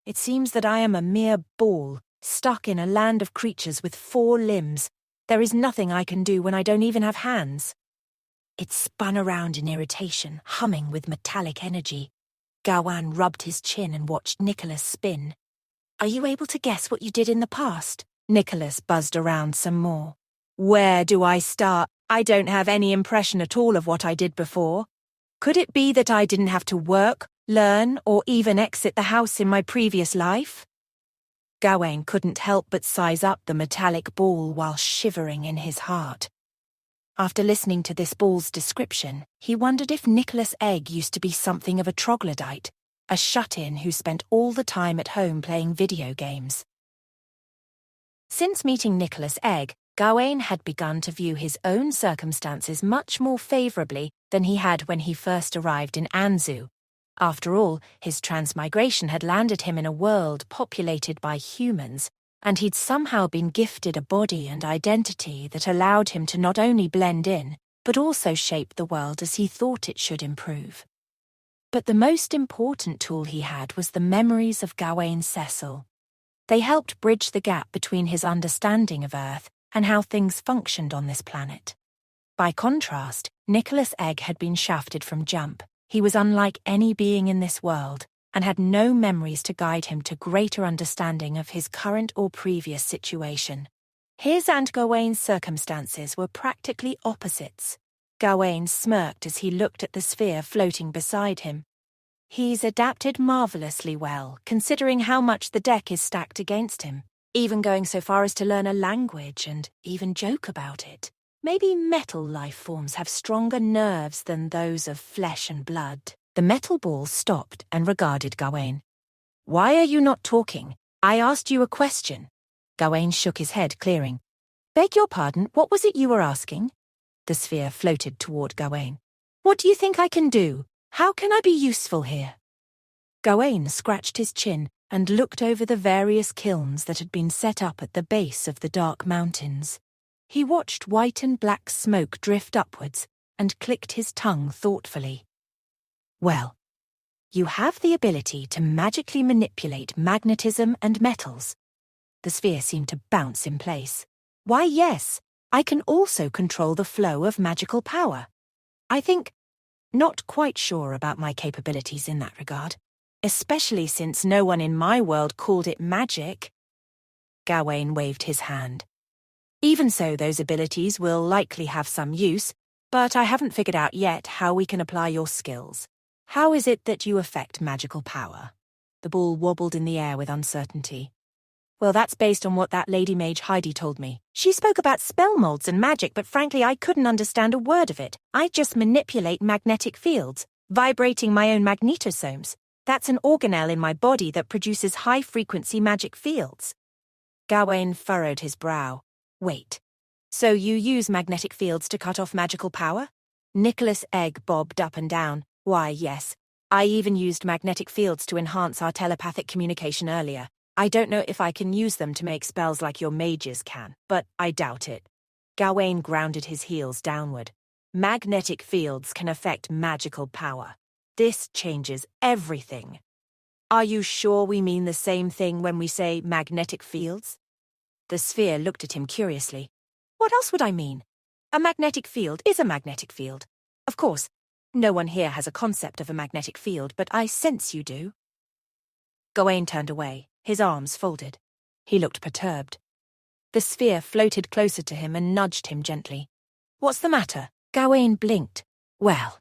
It seems that I am a mere ball, stuck in a land of creatures with 4 limbs. There is nothing I can do when I don't even have hands. It spun around in irritation, humming with metallic energy. Gawain rubbed his chin and watched Nicholas spin. Are you able to guess what you did in the past? Nicholas buzzed around some more. Where do I start? I don't have any impression at all of what I did before. Could it be that I didn't have to work, learn, or even exit the house in my previous life? Gawain couldn't help but size up the metallic ball while shivering in his heart. After listening to this ball's description, he wondered if Nicholas Egg used to be something of a troglodyte, a shut-in who spent all the time at home playing video games. Since meeting Nicholas Egg, Gawain had begun to view his own circumstances much more favourably than he had when he first arrived in Anzu. After all, his transmigration had landed him in a world populated by humans, and he'd somehow been gifted a body and identity that allowed him to not only blend in, but also shape the world as he thought it should improve. But the most important tool he had was the memories of Gawain Cecil. They helped bridge the gap between his understanding of Earth and how things functioned on this planet. By contrast, Nicholas Egg had been shafted from jump. He was unlike any being in this world, and had no memories to guide him to greater understanding of his current or previous situation. His and Gawain's circumstances were practically opposites. Gawain smirked as he looked at the sphere floating beside him. He's adapted marvellously well, considering how much the deck is stacked against him, even going so far as to learn a language and even joke about it. Maybe metal life forms have stronger nerves than those of flesh and blood. The metal ball stopped and regarded Gawain. Why are you not talking? I asked you a question. Gawain shook his head, clearing. Beg your pardon, what was it you were asking? The sphere floated toward Gawain. What do you think I can do? How can I be useful here? Gawain scratched his chin and looked over the various kilns that had been set up at the base of the dark mountains. He watched white and black smoke drift upwards and clicked his tongue thoughtfully. Well, you have the ability to magically manipulate magnetism and metals. The sphere seemed to bounce in place. Why, yes, I can also control the flow of magical power. I think, not quite sure about my capabilities in that regard, especially since no one in my world called it magic. Gawain waved his hand. Even so, those abilities will likely have some use, but I haven't figured out yet how we can apply your skills. How is it that you affect magical power? The bull wobbled in the air with uncertainty. Well, that's based on what that lady mage Heidi told me. She spoke about spell molds and magic, but frankly I couldn't understand a word of it. I just manipulate magnetic fields, vibrating my own magnetosomes. That's an organelle in my body that produces high-frequency magic fields. Gawain furrowed his brow. Wait, so you use magnetic fields to cut off magical power? Nicholas Egg bobbed up and down. Why, yes. I even used magnetic fields to enhance our telepathic communication earlier. I don't know if I can use them to make spells like your mages can, but I doubt it. Gawain grounded his heels downward. Magnetic fields can affect magical power. This changes everything. Are you sure we mean the same thing when we say magnetic fields? The sphere looked at him curiously. What else would I mean? A magnetic field is a magnetic field. Of course, no one here has a concept of a magnetic field, but I sense you do. Gawain turned away, his arms folded. He looked perturbed. The sphere floated closer to him and nudged him gently. What's the matter? Gawain blinked. Well,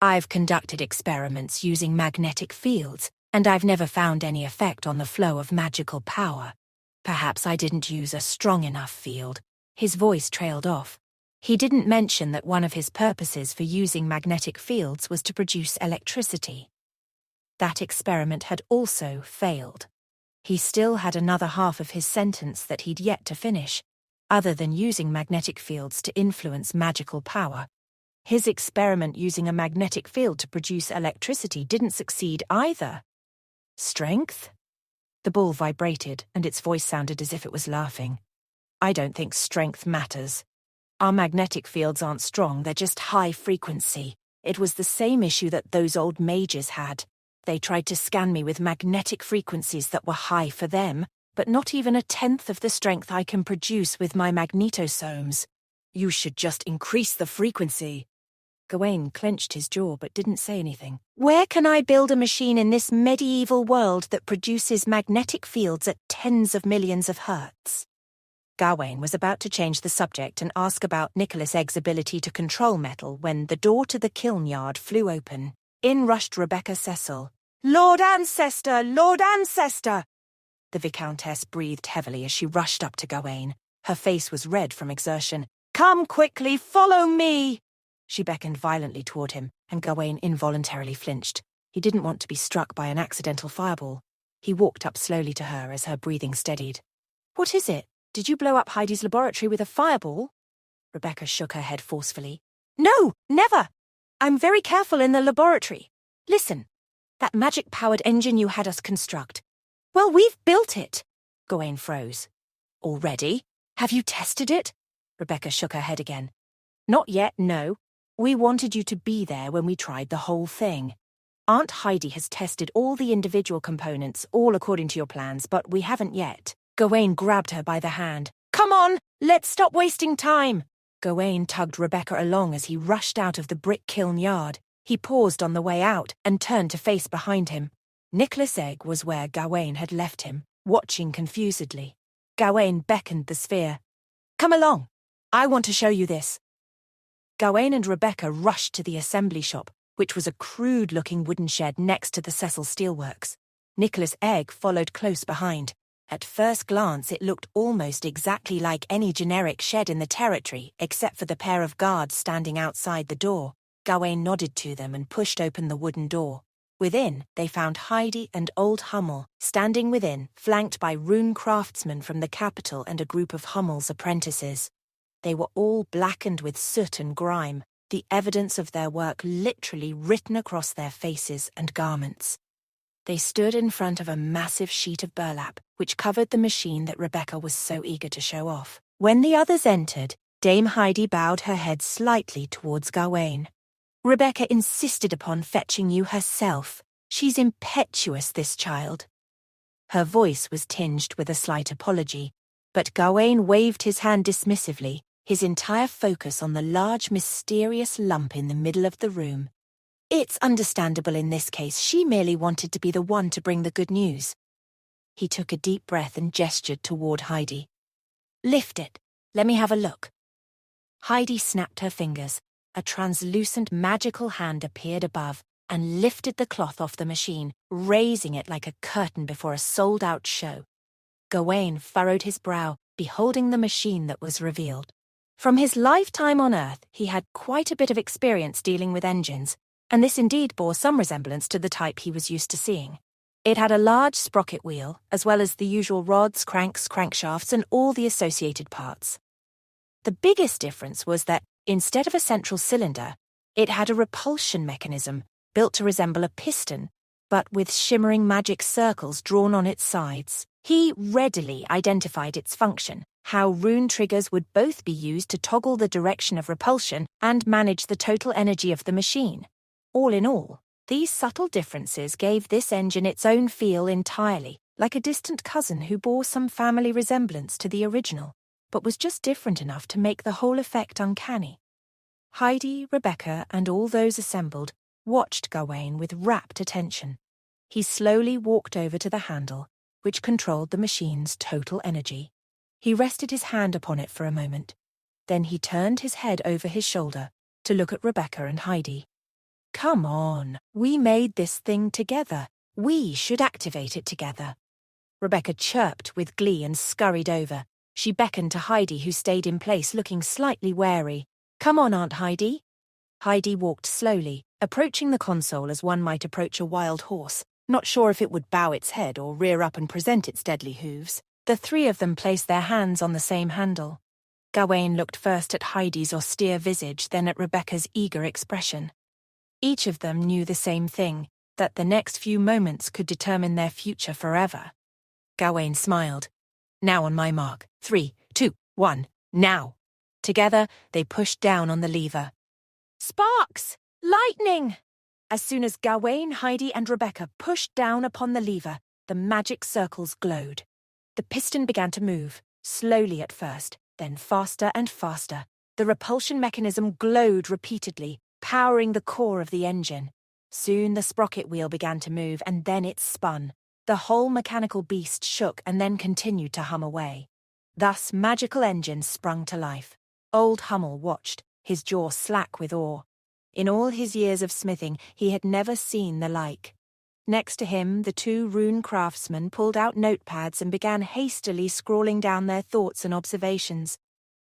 I've conducted experiments using magnetic fields, and I've never found any effect on the flow of magical power. Perhaps I didn't use a strong enough field. His voice trailed off. He didn't mention that one of his purposes for using magnetic fields was to produce electricity. That experiment had also failed. He still had another half of his sentence that he'd yet to finish. Other than using magnetic fields to influence magical power, his experiment using a magnetic field to produce electricity didn't succeed either. Strength? The bull vibrated, and its voice sounded as if it was laughing. I don't think strength matters. Our magnetic fields aren't strong, they're just high frequency. It was the same issue that those old mages had. They tried to scan me with magnetic frequencies that were high for them, but not even a tenth of the strength I can produce with my magnetosomes. You should just increase the frequency. Gawain clenched his jaw but didn't say anything. Where can I build a machine in this medieval world that produces magnetic fields at tens of millions of hertz? Gawain was about to change the subject and ask about Nicholas Egg's ability to control metal when the door to the kiln yard flew open. In rushed Rebecca Cecil. Lord Ancestor! Lord Ancestor! The Viscountess breathed heavily as she rushed up to Gawain. Her face was red from exertion. Come quickly, follow me! She beckoned violently toward him, and Gawain involuntarily flinched. He didn't want to be struck by an accidental fireball. He walked up slowly to her as her breathing steadied. What is it? Did you blow up Heidi's laboratory with a fireball? Rebecca shook her head forcefully. No, never! I'm very careful in the laboratory. Listen, that magic-powered engine you had us construct. Well, we've built it. Gawain froze. Already? Have you tested it? Rebecca shook her head again. Not yet, no. We wanted you to be there when we tried the whole thing. Aunt Heidi has tested all the individual components, all according to your plans, but we haven't yet. Gawain grabbed her by the hand. Come on, let's stop wasting time. Gawain tugged Rebecca along as he rushed out of the brick kiln yard. He paused on the way out and turned to face behind him. Nicholas Egg was where Gawain had left him, watching confusedly. Gawain beckoned the sphere. Come along. I want to show you this. Gawain and Rebecca rushed to the assembly shop, which was a crude-looking wooden shed next to the Cecil Steelworks. Nicholas Egg followed close behind. At first glance, it looked almost exactly like any generic shed in the territory, except for the pair of guards standing outside the door. Gawain nodded to them and pushed open the wooden door. Within, they found Heidi and old Hummel, standing within, flanked by rune craftsmen from the capital and a group of Hummel's apprentices. They were all blackened with soot and grime. the evidence of their work literally written across their faces and garments. They stood in front of a massive sheet of burlap, which covered the machine that Rebecca was so eager to show off. When the others entered, Dame Heidi bowed her head slightly towards Gawain. "Rebecca insisted upon fetching you herself. She's impetuous, this child." Her voice was tinged with a slight apology, but Gawain waved his hand dismissively, his entire focus on the large, mysterious lump in the middle of the room. "It's understandable in this case. She merely wanted to be the one to bring the good news." He took a deep breath and gestured toward Heidi. "Lift it. Let me have a look." Heidi snapped her fingers. A translucent, magical hand appeared above and lifted the cloth off the machine, raising it like a curtain before a sold-out show. Gawain furrowed his brow, beholding the machine that was revealed. From his lifetime on Earth, he had quite a bit of experience dealing with engines, and this indeed bore some resemblance to the type he was used to seeing. It had a large sprocket wheel, as well as the usual rods, cranks, crankshafts, and all the associated parts. The biggest difference was that, instead of a central cylinder, it had a repulsion mechanism built to resemble a piston, but with shimmering magic circles drawn on its sides. He readily identified its function, how rune triggers would both be used to toggle the direction of repulsion and manage the total energy of the machine. All in all, these subtle differences gave this engine its own feel entirely, like a distant cousin who bore some family resemblance to the original, but was just different enough to make the whole effect uncanny. Heidi, Rebecca, and all those assembled watched Gawain with rapt attention. He slowly walked over to the handle, which controlled the machine's total energy. He rested his hand upon it for a moment. Then he turned his head over his shoulder to look at Rebecca and Heidi. "Come on, we made this thing together. We should activate it together." Rebecca chirped with glee and scurried over. She beckoned to Heidi, who stayed in place, looking slightly wary. "Come on, Aunt Heidi." Heidi walked slowly, approaching the console as one might approach a wild horse, not sure if it would bow its head or rear up and present its deadly hooves. The three of them placed their hands on the same handle. Gawain looked first at Heidi's austere visage, then at Rebecca's eager expression. Each of them knew the same thing, that the next few moments could determine their future forever. Gawain smiled. "Now on my mark. 3, 2, 1, now." Together, they pushed down on the lever. Sparks! Lightning! As soon as Gawain, Heidi, and Rebecca pushed down upon the lever, the magic circles glowed. The piston began to move, slowly at first, then faster and faster. The repulsion mechanism glowed repeatedly, powering the core of the engine. Soon the sprocket wheel began to move, and then it spun. The whole mechanical beast shook and then continued to hum away. Thus magical engines sprung to life. Old Hummel watched, his jaw slack with awe. In all his years of smithing, he had never seen the like. Next to him, the two rune craftsmen pulled out notepads and began hastily scrawling down their thoughts and observations.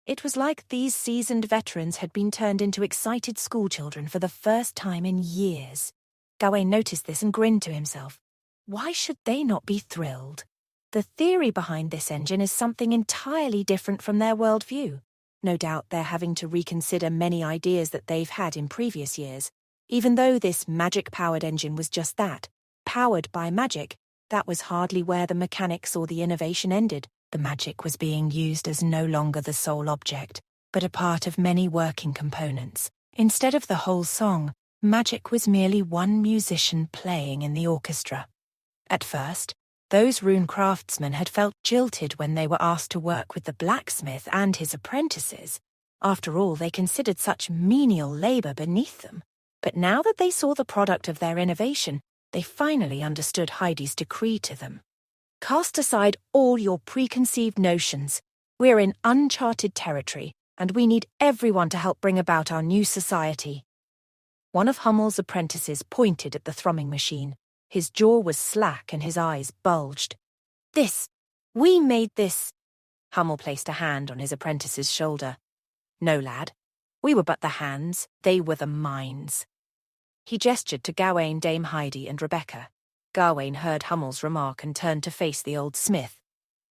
It was like these seasoned veterans had been turned into excited schoolchildren for the first time in years. Gawain noticed this and grinned to himself. Why should they not be thrilled? The theory behind this engine is something entirely different from their worldview. No doubt they're having to reconsider many ideas that they've had in previous years. Even though this magic-powered engine was just that, powered by magic, that was hardly where the mechanics or the innovation ended. The magic was being used as no longer the sole object, but a part of many working components. Instead of the whole song, magic was merely one musician playing in the orchestra. At first, those rune craftsmen had felt jilted when they were asked to work with the blacksmith and his apprentices. After all, they considered such menial labor beneath them. But now that they saw the product of their innovation, they finally understood Heidi's decree to them. Cast aside all your preconceived notions. We're in uncharted territory, and we need everyone to help bring about our new society. One of Hummel's apprentices pointed at the thrumming machine. His jaw was slack and his eyes bulged. We made this. Hummel placed a hand on his apprentice's shoulder. No, lad. We were but the hands, they were the minds. He gestured to Gawain, Dame Heidi, and Rebecca. Gawain heard Hummel's remark and turned to face the old smith.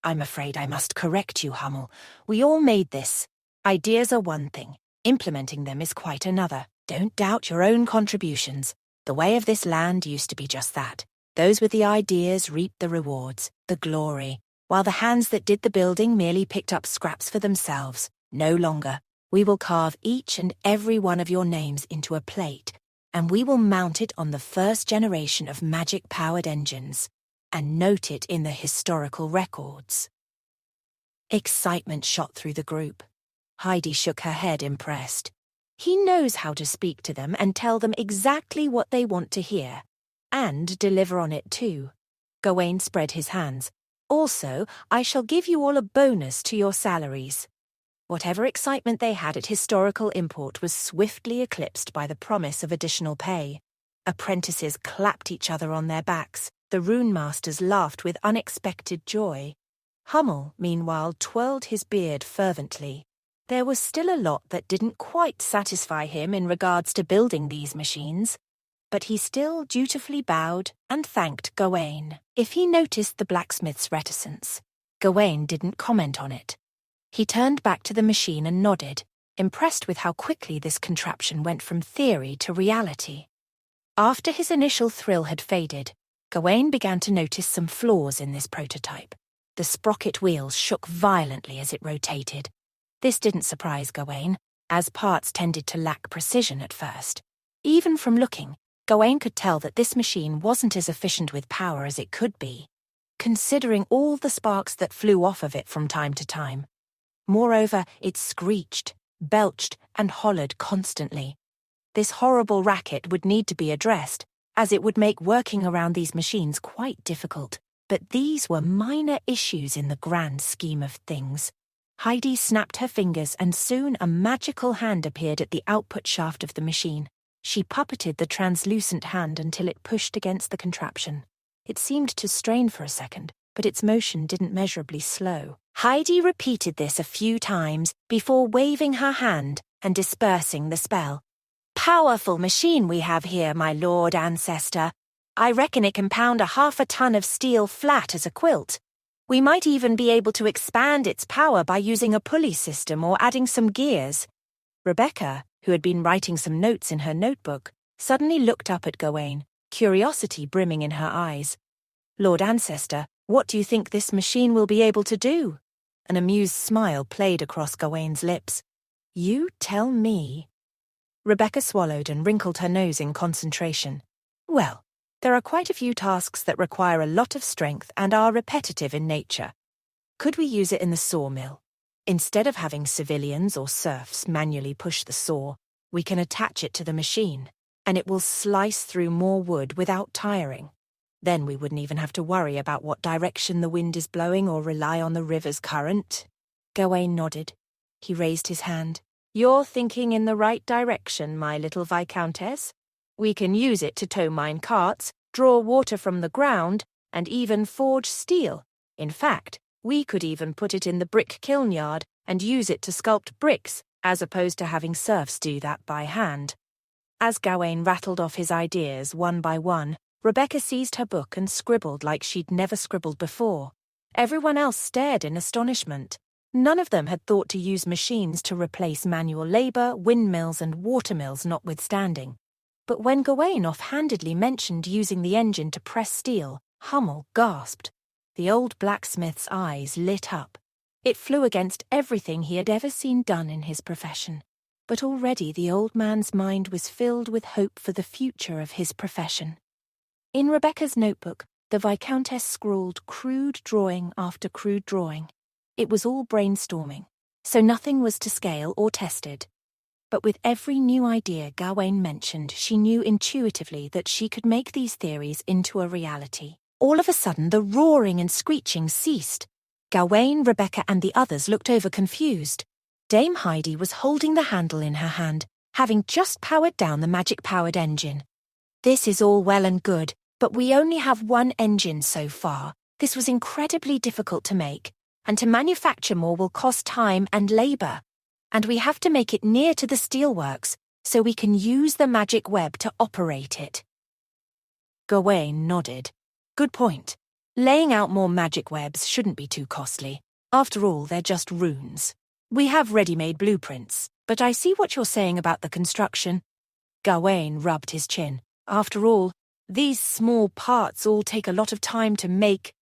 "I'm afraid I must correct you, Hummel. We all made this. Ideas are one thing. Implementing them is quite another. Don't doubt your own contributions. The way of this land used to be just that. Those with the ideas reaped the rewards, the glory, while the hands that did the building merely picked up scraps for themselves. No longer. We will carve each and every one of your names into a plate, and we will mount it on the first generation of magic-powered engines, and note it in the historical records. Excitement shot through the group. Heidi shook her head, impressed. He knows how to speak to them and tell them exactly what they want to hear, and deliver on it too. Gawain spread his hands. Also, I shall give you all a bonus to your salaries. Whatever excitement they had at historical import was swiftly eclipsed by the promise of additional pay. Apprentices clapped each other on their backs. The rune masters laughed with unexpected joy. Hummel, meanwhile, twirled his beard fervently. There was still a lot that didn't quite satisfy him in regards to building these machines, but he still dutifully bowed and thanked Gawain. If he noticed the blacksmith's reticence, Gawain didn't comment on it. He turned back to the machine and nodded, impressed with how quickly this contraption went from theory to reality. After his initial thrill had faded, Gawain began to notice some flaws in this prototype. The sprocket wheels shook violently as it rotated. This didn't surprise Gawain, as parts tended to lack precision at first. Even from looking, Gawain could tell that this machine wasn't as efficient with power as it could be, considering all the sparks that flew off of it from time to time. Moreover, it screeched, belched, and hollered constantly. This horrible racket would need to be addressed, as it would make working around these machines quite difficult. But these were minor issues in the grand scheme of things. Heidi snapped her fingers and soon a magical hand appeared at the output shaft of the machine. She puppeted the translucent hand until it pushed against the contraption. It seemed to strain for a second, but its motion didn't measurably slow. Heidi repeated this a few times before waving her hand and dispersing the spell. Powerful machine we have here, my lord ancestor. I reckon it can pound 1/2 ton of steel flat as a quilt. We might even be able to expand its power by using a pulley system or adding some gears. Rebecca, who had been writing some notes in her notebook, suddenly looked up at Gawain, curiosity brimming in her eyes. Lord Ancestor, what do you think this machine will be able to do? An amused smile played across Gawain's lips. You tell me. Rebecca swallowed and wrinkled her nose in concentration. Well, there are quite a few tasks that require a lot of strength and are repetitive in nature. Could we use it in the sawmill? Instead of having civilians or serfs manually push the saw, we can attach it to the machine, and it will slice through more wood without tiring. Then we wouldn't even have to worry about what direction the wind is blowing or rely on the river's current. Gawain nodded. He raised his hand. You're thinking in the right direction, my little Viscountess. We can use it to tow mine carts, draw water from the ground, and even forge steel. In fact, we could even put it in the brick kiln yard and use it to sculpt bricks, as opposed to having serfs do that by hand. As Gawain rattled off his ideas one by one, Rebecca seized her book and scribbled like she'd never scribbled before. Everyone else stared in astonishment. None of them had thought to use machines to replace manual labor, windmills and watermills notwithstanding. But when Gawain offhandedly mentioned using the engine to press steel, Hummel gasped. The old blacksmith's eyes lit up. It flew against everything he had ever seen done in his profession. But already the old man's mind was filled with hope for the future of his profession. In Rebecca's notebook, the Viscountess scrawled crude drawing after crude drawing. It was all brainstorming, so nothing was to scale or tested. But with every new idea Gawain mentioned, she knew intuitively that she could make these theories into a reality. All of a sudden, the roaring and screeching ceased. Gawain, Rebecca, and the others looked over confused. Dame Heidi was holding the handle in her hand, having just powered down the magic-powered engine. This is all well and good, but we only have one engine so far. This was incredibly difficult to make, and to manufacture more will cost time and labor. And we have to make it near to the steelworks, so we can use the magic web to operate it. Gawain nodded. Good point. Laying out more magic webs shouldn't be too costly. After all, they're just runes. We have ready-made blueprints. But I see what you're saying about the construction. Gawain rubbed his chin. After all, these small parts all take a lot of time to make.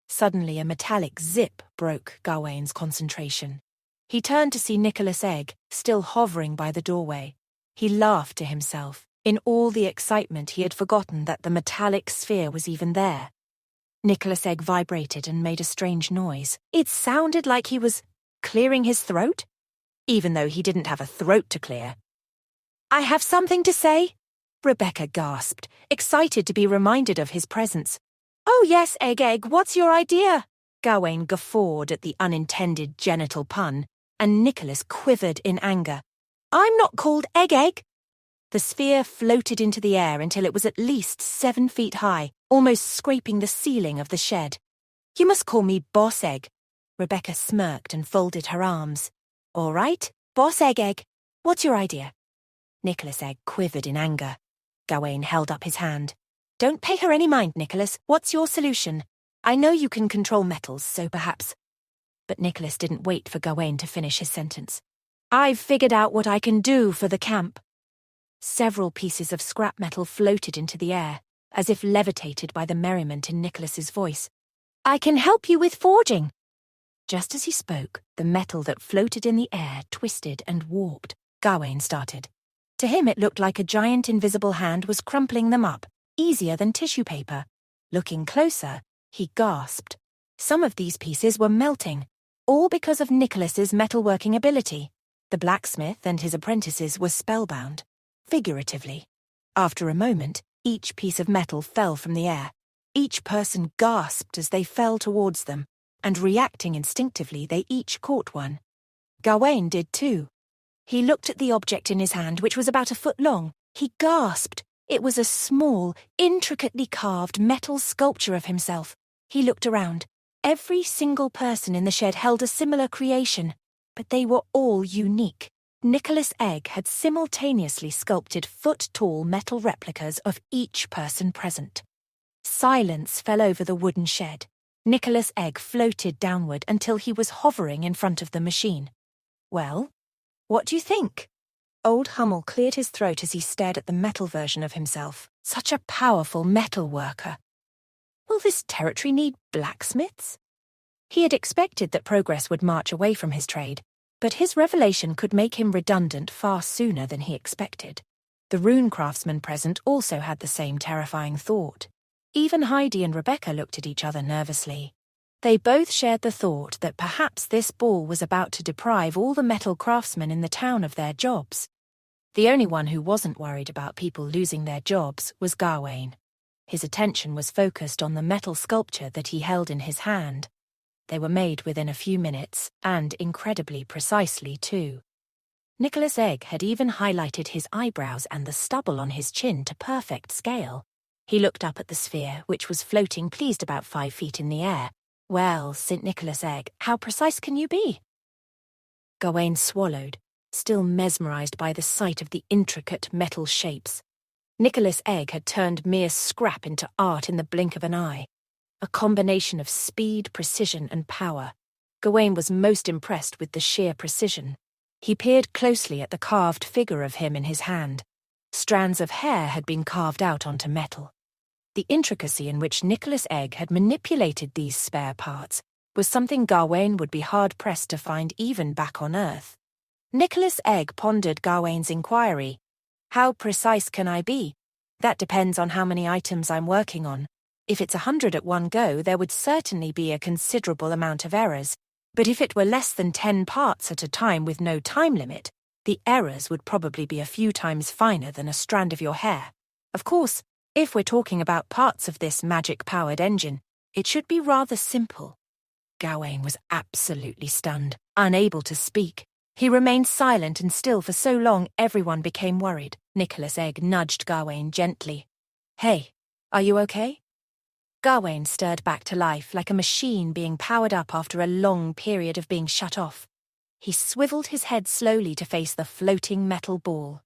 Suddenly a metallic zip broke Gawain's concentration. He turned to see Nicholas Egg, still hovering by the doorway. He laughed to himself. In all the excitement, he had forgotten that the metallic sphere was even there. Nicholas Egg vibrated and made a strange noise. It sounded like he was clearing his throat, even though he didn't have a throat to clear. "I have something to say," Rebecca gasped, excited to be reminded of his presence. "Oh yes, Egg, what's your idea?" Gawain guffawed at the unintended genital pun, and Nicholas quivered in anger. "I'm not called Egg." The sphere floated into the air until it was at least 7 feet high, almost scraping the ceiling of the shed. "You must call me Boss Egg." Rebecca smirked and folded her arms. "All right, Boss Egg. What's your idea?" Nicholas Egg quivered in anger. Gawain held up his hand. "Don't pay her any mind, Nicholas. What's your solution? I know you can control metals, so perhaps—" But Nicholas didn't wait for Gawain to finish his sentence. "I've figured out what I can do for the camp." Several pieces of scrap metal floated into the air, as if levitated by the merriment in Nicholas's voice. "I can help you with forging." Just as he spoke, the metal that floated in the air twisted and warped. Gawain started. To him it looked like a giant invisible hand was crumpling them up, easier than tissue paper. Looking closer, he gasped. Some of these pieces were melting, all because of Nicholas's metalworking ability. The blacksmith and his apprentices were spellbound, figuratively. After a moment, each piece of metal fell from the air. Each person gasped as they fell towards them, and reacting instinctively, they each caught one. Gawain did too. He looked at the object in his hand, which was about 1 foot long. He gasped. It was a small, intricately carved metal sculpture of himself. He looked around. Every single person in the shed held a similar creation, but they were all unique. Nicholas Egg had simultaneously sculpted foot-tall metal replicas of each person present. Silence fell over the wooden shed. Nicholas Egg floated downward until he was hovering in front of the machine. "Well, what do you think?" Old Hummel cleared his throat as he stared at the metal version of himself. Such a powerful metal worker. Will this territory need blacksmiths? He had expected that progress would march away from his trade, but his revelation could make him redundant far sooner than he expected. The rune craftsmen present also had the same terrifying thought. Even Heidi and Rebecca looked at each other nervously. They both shared the thought that perhaps this ball was about to deprive all the metal craftsmen in the town of their jobs. The only one who wasn't worried about people losing their jobs was Gawain. His attention was focused on the metal sculpture that he held in his hand. They were made within a few minutes, and incredibly precisely too. Nicholas Egg had even highlighted his eyebrows and the stubble on his chin to perfect scale. He looked up at the sphere, which was floating pleased about 5 feet in the air. "Well, St. Nicholas Egg, how precise can you be?" Gawain swallowed, still mesmerized by the sight of the intricate metal shapes. Nicholas Egg had turned mere scrap into art in the blink of an eye. A combination of speed, precision, and power. Gawain was most impressed with the sheer precision. He peered closely at the carved figure of him in his hand. Strands of hair had been carved out onto metal. The intricacy in which Nicholas Egg had manipulated these spare parts was something Gawain would be hard-pressed to find even back on Earth. Nicholas Egg pondered Gawain's inquiry. "How precise can I be? That depends on how many items I'm working on. If it's 100 at one go, there would certainly be a considerable amount of errors. But if it were less than 10 parts at a time with no time limit, the errors would probably be a few times finer than a strand of your hair. Of course, if we're talking about parts of this magic-powered engine, it should be rather simple." Gawain was absolutely stunned, unable to speak. He remained silent and still for so long everyone became worried. Nicholas Egg nudged Gawain gently. "Hey, are you okay?" Gawain stirred back to life like a machine being powered up after a long period of being shut off. He swiveled his head slowly to face the floating metal ball.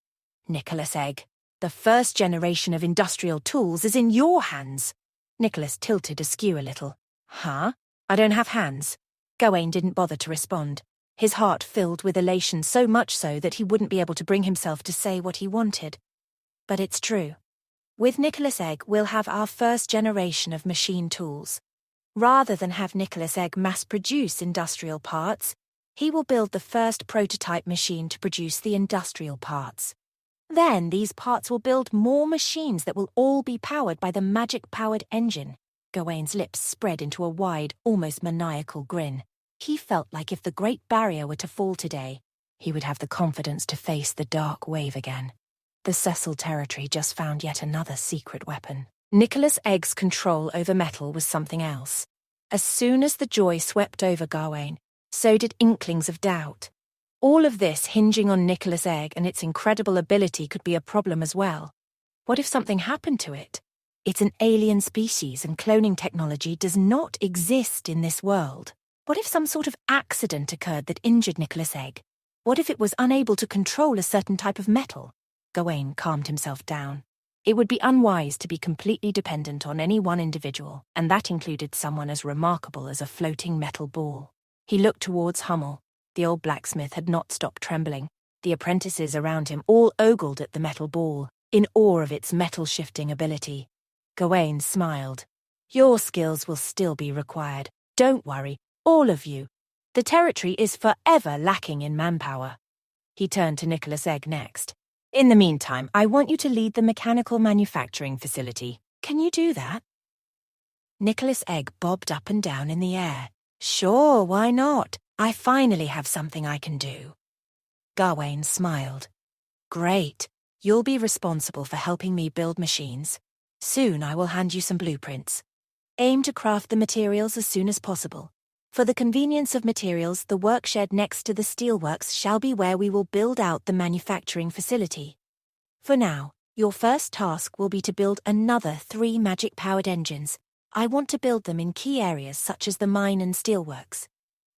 "Nicholas Egg, the first generation of industrial tools is in your hands." Nicholas tilted askew a little. "Huh? I don't have hands." Gawain didn't bother to respond. His heart filled with elation, so much so that he wouldn't be able to bring himself to say what he wanted. But it's true. With Nicholas Egg, we'll have our first generation of machine tools. Rather than have Nicholas Egg mass-produce industrial parts, he will build the first prototype machine to produce the industrial parts. Then these parts will build more machines that will all be powered by the magic-powered engine. Gawain's lips spread into a wide, almost maniacal grin. He felt like if the Great Barrier were to fall today, he would have the confidence to face the dark wave again. The Cecil territory just found yet another secret weapon. Nicholas Egg's control over metal was something else. As soon as the joy swept over Gawain, so did inklings of doubt. All of this hinging on Nicholas Egg and its incredible ability could be a problem as well. What if something happened to it? It's an alien species and cloning technology does not exist in this world. What if some sort of accident occurred that injured Nicholas Egg? What if it was unable to control a certain type of metal? Gawain calmed himself down. It would be unwise to be completely dependent on any one individual, and that included someone as remarkable as a floating metal ball. He looked towards Hummel. The old blacksmith had not stopped trembling. The apprentices around him all ogled at the metal ball, in awe of its metal-shifting ability. Gawain smiled. Your skills will still be required. Don't worry, all of you. The territory is forever lacking in manpower. He turned to Nicholas Egg next. In the meantime, I want you to lead the mechanical manufacturing facility. Can you do that? Nicholas Egg bobbed up and down in the air. Sure, why not? I finally have something I can do. Gawain smiled. Great. You'll be responsible for helping me build machines. Soon I will hand you some blueprints. Aim to craft the materials as soon as possible. For the convenience of materials, the workshed next to the steelworks shall be where we will build out the manufacturing facility. For now, your first task will be to build another 3 magic-powered engines. I want to build them in key areas such as the mine and steelworks.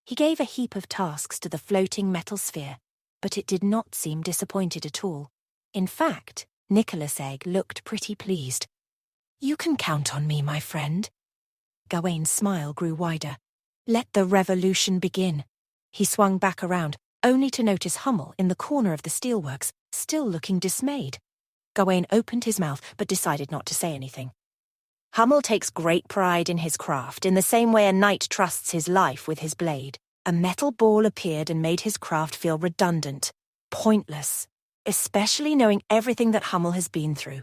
He gave a heap of tasks to the floating metal sphere, but it did not seem disappointed at all. In fact, Nicholas Egg looked pretty pleased. You can count on me, my friend. Gawain's smile grew wider. Let the revolution begin. He swung back around, only to notice Hummel in the corner of the steelworks, still looking dismayed. Gawain opened his mouth, but decided not to say anything. Hummel takes great pride in his craft, in the same way a knight trusts his life with his blade. A metal ball appeared and made his craft feel redundant, pointless, especially knowing everything that Hummel has been through.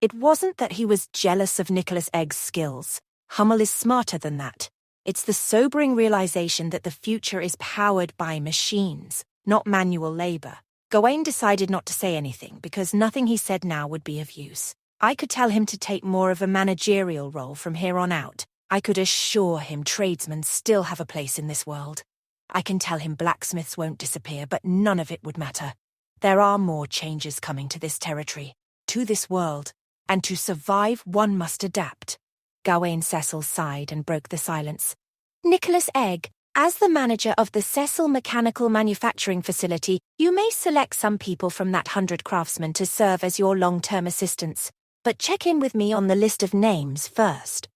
It wasn't that he was jealous of Nicholas Egg's skills. Hummel is smarter than that. It's the sobering realization that the future is powered by machines, not manual labor. Gawain decided not to say anything because nothing he said now would be of use. I could tell him to take more of a managerial role from here on out. I could assure him tradesmen still have a place in this world. I can tell him blacksmiths won't disappear, but none of it would matter. There are more changes coming to this territory, to this world, and to survive one must adapt. Gawain Cecil sighed and broke the silence. Nicholas Egg, as the manager of the Cecil Mechanical Manufacturing Facility, you may select some people from that 100 craftsmen to serve as your long-term assistants, but check in with me on the list of names first.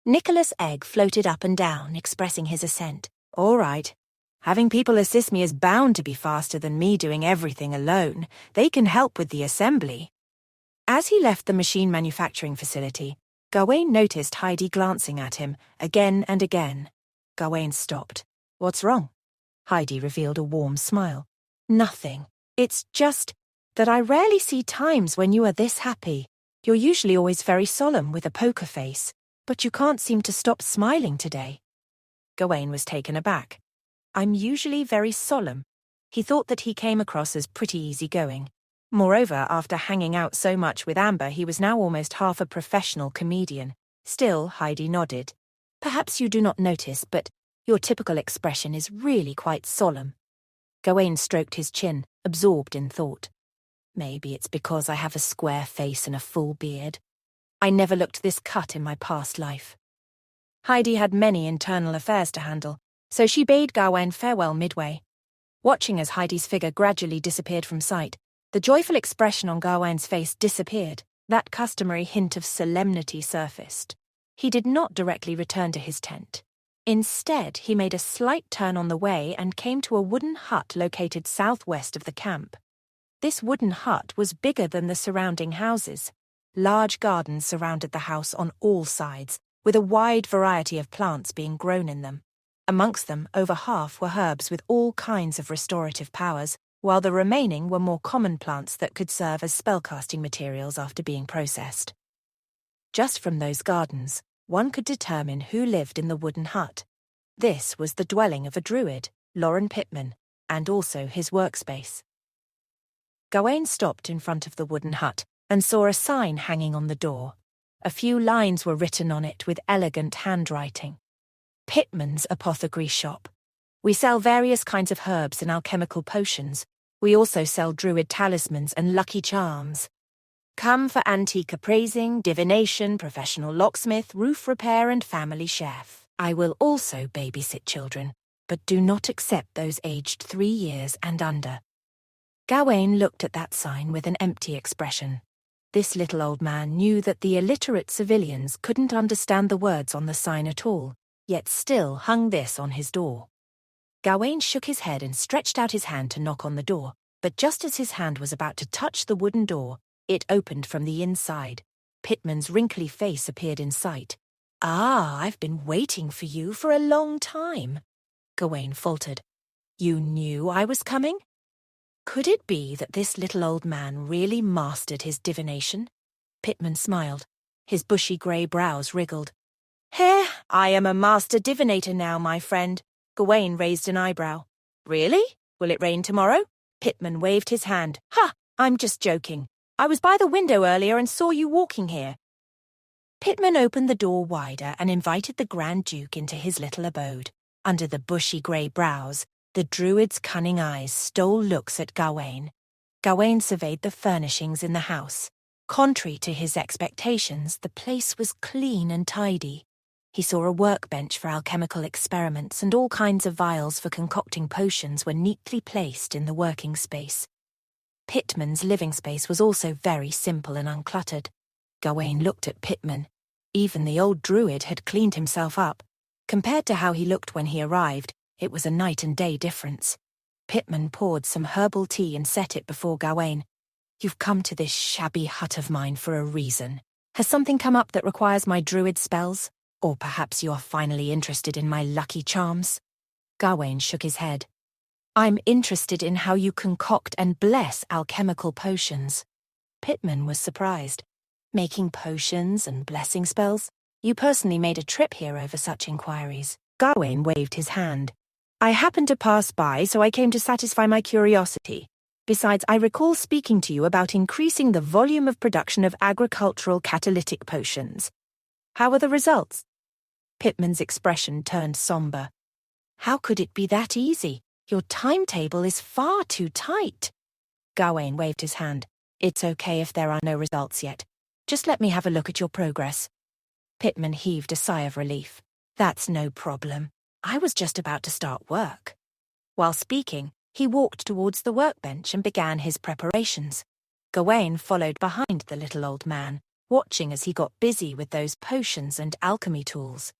Nicholas Egg floated up and down, expressing his assent. All right. Having people assist me is bound to be faster than me doing everything alone. They can help with the assembly. As he left the machine manufacturing facility, Gawain noticed Heidi glancing at him, again and again. Gawain stopped. What's wrong? Heidi revealed a warm smile. Nothing. It's just that I rarely see times when you are this happy. You're usually always very solemn with a poker face, but you can't seem to stop smiling today. Gawain was taken aback. I'm usually very solemn. He thought that he came across as pretty easygoing. Moreover, after hanging out so much with Amber, he was now almost half a professional comedian. Still, Heidi nodded. Perhaps you do not notice, but your typical expression is really quite solemn. Gawain stroked his chin, absorbed in thought. Maybe it's because I have a square face and a full beard. I never looked this cut in my past life. Heidi had many internal affairs to handle, so she bade Gawain farewell midway. Watching as Heidi's figure gradually disappeared from sight, the joyful expression on Gawain's face disappeared. That customary hint of solemnity surfaced. He did not directly return to his tent. Instead, he made a slight turn on the way and came to a wooden hut located southwest of the camp. This wooden hut was bigger than the surrounding houses. Large gardens surrounded the house on all sides, with a wide variety of plants being grown in them. Amongst them, over half were herbs with all kinds of restorative powers, while the remaining were more common plants that could serve as spellcasting materials after being processed. Just from those gardens, one could determine who lived in the wooden hut. This was the dwelling of a druid, Lauren Pittman, and also his workspace. Gawain stopped in front of the wooden hut and saw a sign hanging on the door. A few lines were written on it with elegant handwriting. Pittman's Apothecary Shop. We sell various kinds of herbs and alchemical potions. We also sell druid talismans and lucky charms. Come for antique appraising, divination, professional locksmith, roof repair and family chef. I will also babysit children, but do not accept those aged 3 years and under. Gawain looked at that sign with an empty expression. This little old man knew that the illiterate civilians couldn't understand the words on the sign at all, yet still hung this on his door. Gawain shook his head and stretched out his hand to knock on the door, but just as his hand was about to touch the wooden door, it opened from the inside. Pittman's wrinkly face appeared in sight. "Ah, I've been waiting for you for a long time," Gawain faltered. "You knew I was coming?" Could it be that this little old man really mastered his divination? Pittman smiled. His bushy grey brows wriggled. I am a master divinator now, my friend." Gawain raised an eyebrow. "Really? Will it rain tomorrow?" Pittman waved his hand. I'm just joking. I was by the window earlier and saw you walking here." Pittman opened the door wider and invited the Grand Duke into his little abode. Under the bushy grey brows, the druid's cunning eyes stole looks at Gawain. Gawain surveyed the furnishings in the house. Contrary to his expectations, the place was clean and tidy. He saw a workbench for alchemical experiments and all kinds of vials for concocting potions were neatly placed in the working space. Pittman's living space was also very simple and uncluttered. Gawain looked at Pittman. Even the old druid had cleaned himself up. Compared to how he looked when he arrived, it was a night and day difference. Pittman poured some herbal tea and set it before Gawain. "You've come to this shabby hut of mine for a reason. Has something come up that requires my druid spells? Or perhaps you are finally interested in my lucky charms?" Gawain shook his head. "I'm interested in how you concoct and bless alchemical potions." Pittman was surprised. "Making potions and blessing spells? You personally made a trip here over such inquiries." Gawain waved his hand. "I happened to pass by, so I came to satisfy my curiosity. Besides, I recall speaking to you about increasing the volume of production of agricultural catalytic potions. How are the results?" Pittman's expression turned somber. "How could it be that easy? Your timetable is far too tight." Gawain waved his hand. "It's okay if there are no results yet. Just let me have a look at your progress." Pittman heaved a sigh of relief. "That's no problem. I was just about to start work." While speaking, he walked towards the workbench and began his preparations. Gawain followed behind the little old man, watching as he got busy with those potions and alchemy tools.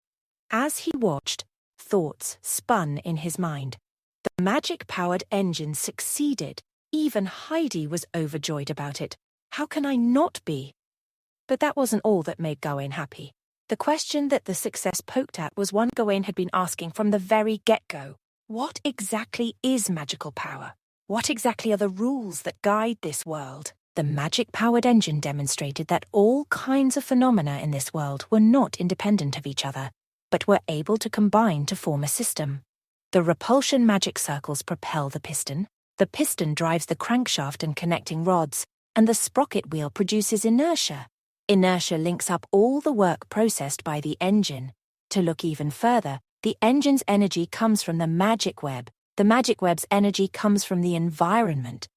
As he watched, thoughts spun in his mind. The magic-powered engine succeeded. Even Heidi was overjoyed about it. How can I not be? But that wasn't all that made Gawain happy. The question that the success poked at was one Gawain had been asking from the very get-go. What exactly is magical power? What exactly are the rules that guide this world? The magic-powered engine demonstrated that all kinds of phenomena in this world were not independent of each other, but were able to combine to form a system. The repulsion magic circles propel the piston drives the crankshaft and connecting rods, and the sprocket wheel produces inertia. Inertia links up all the work processed by the engine. To look even further, the engine's energy comes from the magic web. The magic web's energy comes from the environment.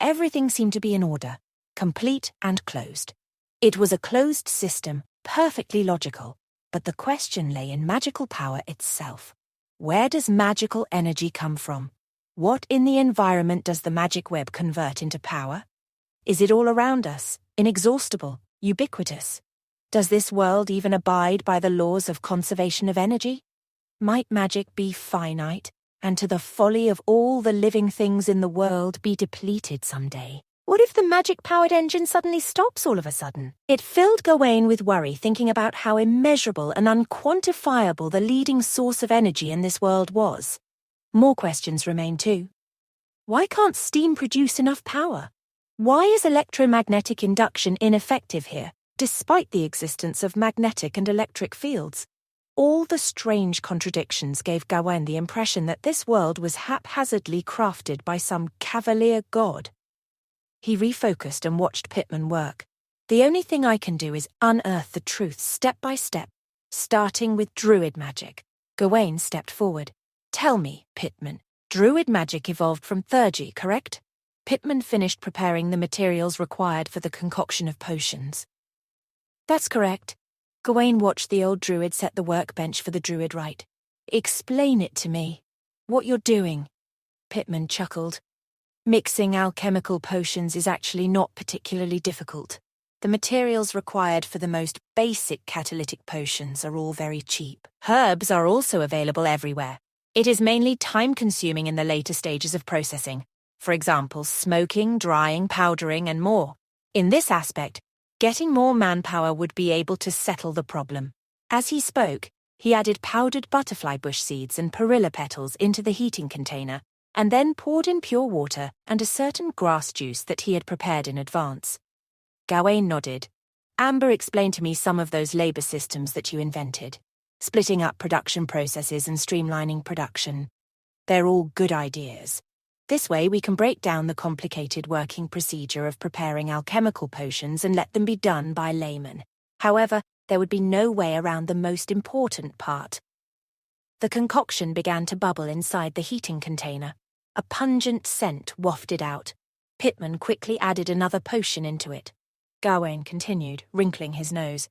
Everything seemed to be in order, complete and closed. It was a closed system, perfectly logical, but the question lay in magical power itself. Where does magical energy come from? What in the environment does the magic web convert into power? Is it all around us, inexhaustible, ubiquitous? Does this world even abide by the laws of conservation of energy? Might magic be finite, and to the folly of all the living things in the world be depleted someday? What if the magic-powered engine suddenly stops all of a sudden? It filled Gawain with worry thinking about how immeasurable and unquantifiable the leading source of energy in this world was. More questions remain too. Why can't steam produce enough power? Why is electromagnetic induction ineffective here, despite the existence of magnetic and electric fields? All the strange contradictions gave Gawain the impression that this world was haphazardly crafted by some cavalier god. He refocused and watched Pitman work. The only thing I can do is unearth the truth step by step, starting with druid magic. Gawain stepped forward. Tell me, Pitman, druid magic evolved from Thurgi, correct? Pitman finished preparing the materials required for the concoction of potions. That's correct. Gawain watched the old druid set the workbench for the druid rite. Explain it to me. What you're doing. Pitman chuckled. Mixing alchemical potions is actually not particularly difficult. The materials required for the most basic catalytic potions are all very cheap. Herbs are also available everywhere. It is mainly time-consuming in the later stages of processing. For example, smoking, drying, powdering, and more. In this aspect, getting more manpower would be able to settle the problem. As he spoke, he added powdered butterfly bush seeds and perilla petals into the heating container, and then poured in pure water and a certain grass juice that he had prepared in advance. Gawain nodded. Amber explained to me some of those labor systems that you invented, splitting up production processes and streamlining production. They're all good ideas. This way we can break down the complicated working procedure of preparing alchemical potions and let them be done by laymen. However, there would be no way around the most important part. The concoction began to bubble inside the heating container. A pungent scent wafted out. Pitman quickly added another potion into it. Gawain continued, wrinkling his nose.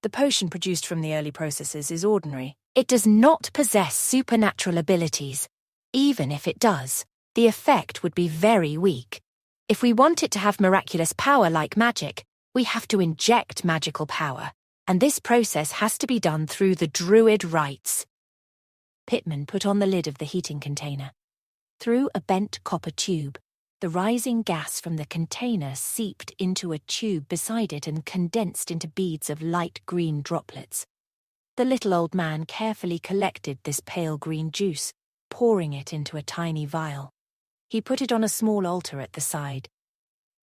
The potion produced from the early processes is ordinary. It does not possess supernatural abilities. Even if it does, the effect would be very weak. If we want it to have miraculous power like magic, we have to inject magical power, and this process has to be done through the druid rites. Pitman put on the lid of the heating container. Through a bent copper tube, the rising gas from the container seeped into a tube beside it and condensed into beads of light green droplets. The little old man carefully collected this pale green juice, pouring it into a tiny vial. He put it on a small altar at the side.